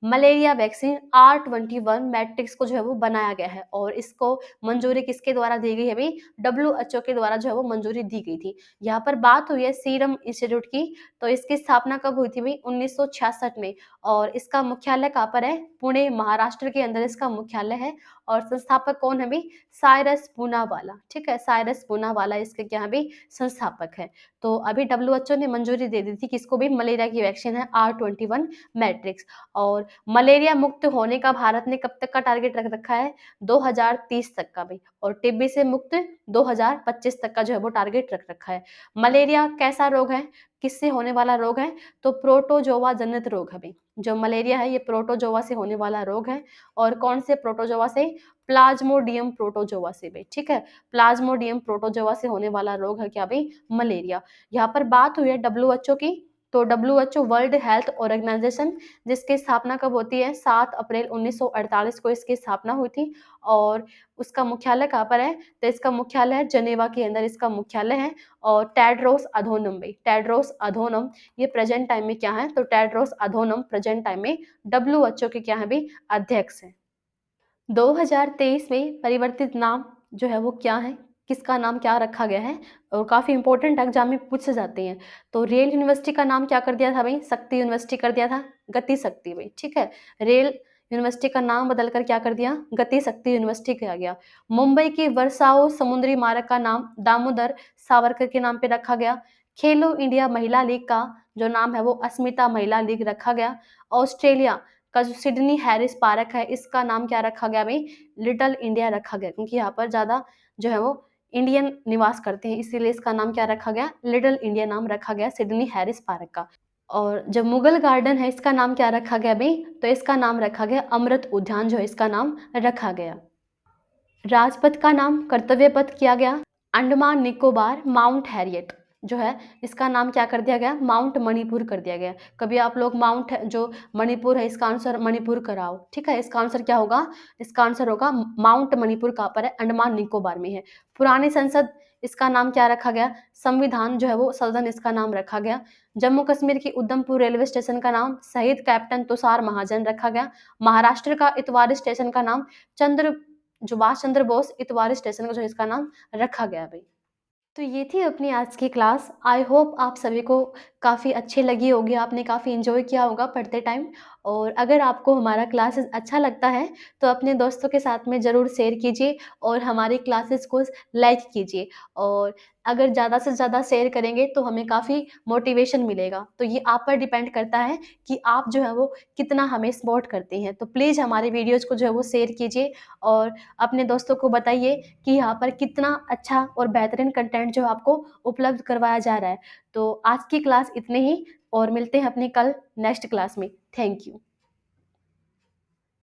मलेरिया वैक्सीन R21 मैट्रिक्स को जो है वो बनाया गया है और इसको मंजूरी किसके द्वारा दी गई है भाई? WHO के द्वारा जो है वो मंजूरी दी गई थी। यहाँ पर बात हुई है सीरम इंस्टीट्यूट की, तो इसकी स्थापना कब हुई थी भाई? 1966 में और इसका मुख्यालय कहाँ पर है? पुणे, महाराष्ट्र के अंदर इसका मुख्यालय है और संस्थापक कौन है भाई? साइरस पूनावाला, ठीक है? साइरस पूनावाला इसके क्या है भाई? संस्थापक है। तो अभी WHO ने मंजूरी दे दी थी किसको भी? मलेरिया की वैक्सीन है R21 मैट्रिक्स और मलेरिया मुक्त होने का भारत ने कब तक का टारगेट रख रखा है? 2030 तक का भाई और टीबी से मुक्त 2025 तक का जो है वो टारगेट रख रखा है। मलेरिया कैसा रोग है? किससे होने वाला रोग है? तो प्रोटोजोआ जनित रोग है भाई। जो मलेरिया है ये प्रोटोजोआ से होने वाला रोग है और कौन से प्रोटोजोआ से? प्लाज्मोडियम प्रोटोजोआ से भाई, ठीक है? प्लाज्मोडियम प्रोटोजोआ से होने वाला रोग है क्या भाई? मलेरिया। यहाँ पर बात हुई है WHO की, तो WHO वर्ल्ड हेल्थ ऑर्गेनाइजेशन जिसकी स्थापना कब होती है? 7 अप्रैल 1948 को इसकी स्थापना हुई थी और उसका मुख्यालय कहाँ पर है? तो इसका मुख्यालय है जेनेवा के अंदर इसका मुख्यालय है और टेड्रोस अधोनम भाई, टेड्रोस अधोनम ये प्रेजेंट टाइम में क्या है? तो टेड्रोस अधोनम प्रेजेंट टाइम में WHO के क्या है भाई? अध्यक्ष हैं। 2023 में परिवर्तित नाम जो है वो क्या है? किसका नाम क्या रखा गया है? और काफ़ी इंपॉर्टेंट एग्जाम में पूछ से जाते हैं। तो रेल यूनिवर्सिटी का नाम क्या कर दिया था भाई? शक्ति यूनिवर्सिटी कर दिया था, गति शक्ति भाई, ठीक है? रेल यूनिवर्सिटी का नाम बदलकर क्या कर दिया? गति शक्ति यूनिवर्सिटी किया गया। मुंबई की वर्साओ समुद्री मार्ग का नाम दामोदर सावरकर के नाम पे रखा गया। खेलो इंडिया महिला लीग का जो नाम है वो अस्मिता महिला लीग रखा गया। ऑस्ट्रेलिया का जो सिडनी हैरिस पार्क है इसका नाम क्या रखा गया भाई? लिटिल इंडिया रखा गया क्योंकि यहाँ पर ज़्यादा जो है वो इंडियन निवास करते हैं इसीलिए इसका नाम क्या रखा गया? लिटिल इंडिया नाम रखा गया सिडनी हैरिस पार्क का। और जो मुगल गार्डन है इसका नाम क्या रखा गया भाई? तो इसका नाम रखा गया अमृत उद्यान जो है इसका नाम रखा गया। राजपथ का नाम कर्तव्य पथ किया गया अंडमान निकोबार माउंट हैरियट जो है इसका नाम क्या कर दिया गया? माउंट मणिपुर कर दिया गया। कभी आप लोग माउंट जो मणिपुर है इसका आंसर मणिपुर कराओ, ठीक है? इसका आंसर क्या होगा? इसका आंसर होगा माउंट मणिपुर कहाँ पर है? अंडमान निकोबार में है। पुरानी संसद इसका नाम क्या रखा गया? संविधान जो है वो सदन इसका नाम रखा गया। जम्मू कश्मीर की उधमपुर रेलवे स्टेशन का नाम शहीद कैप्टन तुषार महाजन रखा गया। महाराष्ट्र का इतवारी स्टेशन का नाम चंद्र सुभाष चंद्र बोस इतवारी स्टेशन का जो है इसका नाम रखा गया भाई। तो ये थी अपनी आज की क्लास। आई होप आप सभी को काफ़ी अच्छी लगी होगी, आपने काफ़ी एंजॉय किया होगा पढ़ते टाइम। और अगर आपको हमारा क्लासेस अच्छा लगता है तो अपने दोस्तों के साथ में ज़रूर शेयर कीजिए और हमारी क्लासेस को लाइक कीजिए। और अगर ज़्यादा से ज़्यादा शेयर करेंगे तो हमें काफ़ी मोटिवेशन मिलेगा। तो ये आप पर डिपेंड करता है कि आप जो है वो कितना हमें सपोर्ट करते हैं। तो प्लीज़ हमारे वीडियोज़ को जो है वो शेयर कीजिए और अपने दोस्तों को बताइए कि यहाँ पर कितना अच्छा और बेहतरीन कंटेंट जो आपको उपलब्ध करवाया जा रहा है। तो आज की क्लास इतने ही और मिलते हैं अपनी कल नेक्स्ट क्लास में। Thank you.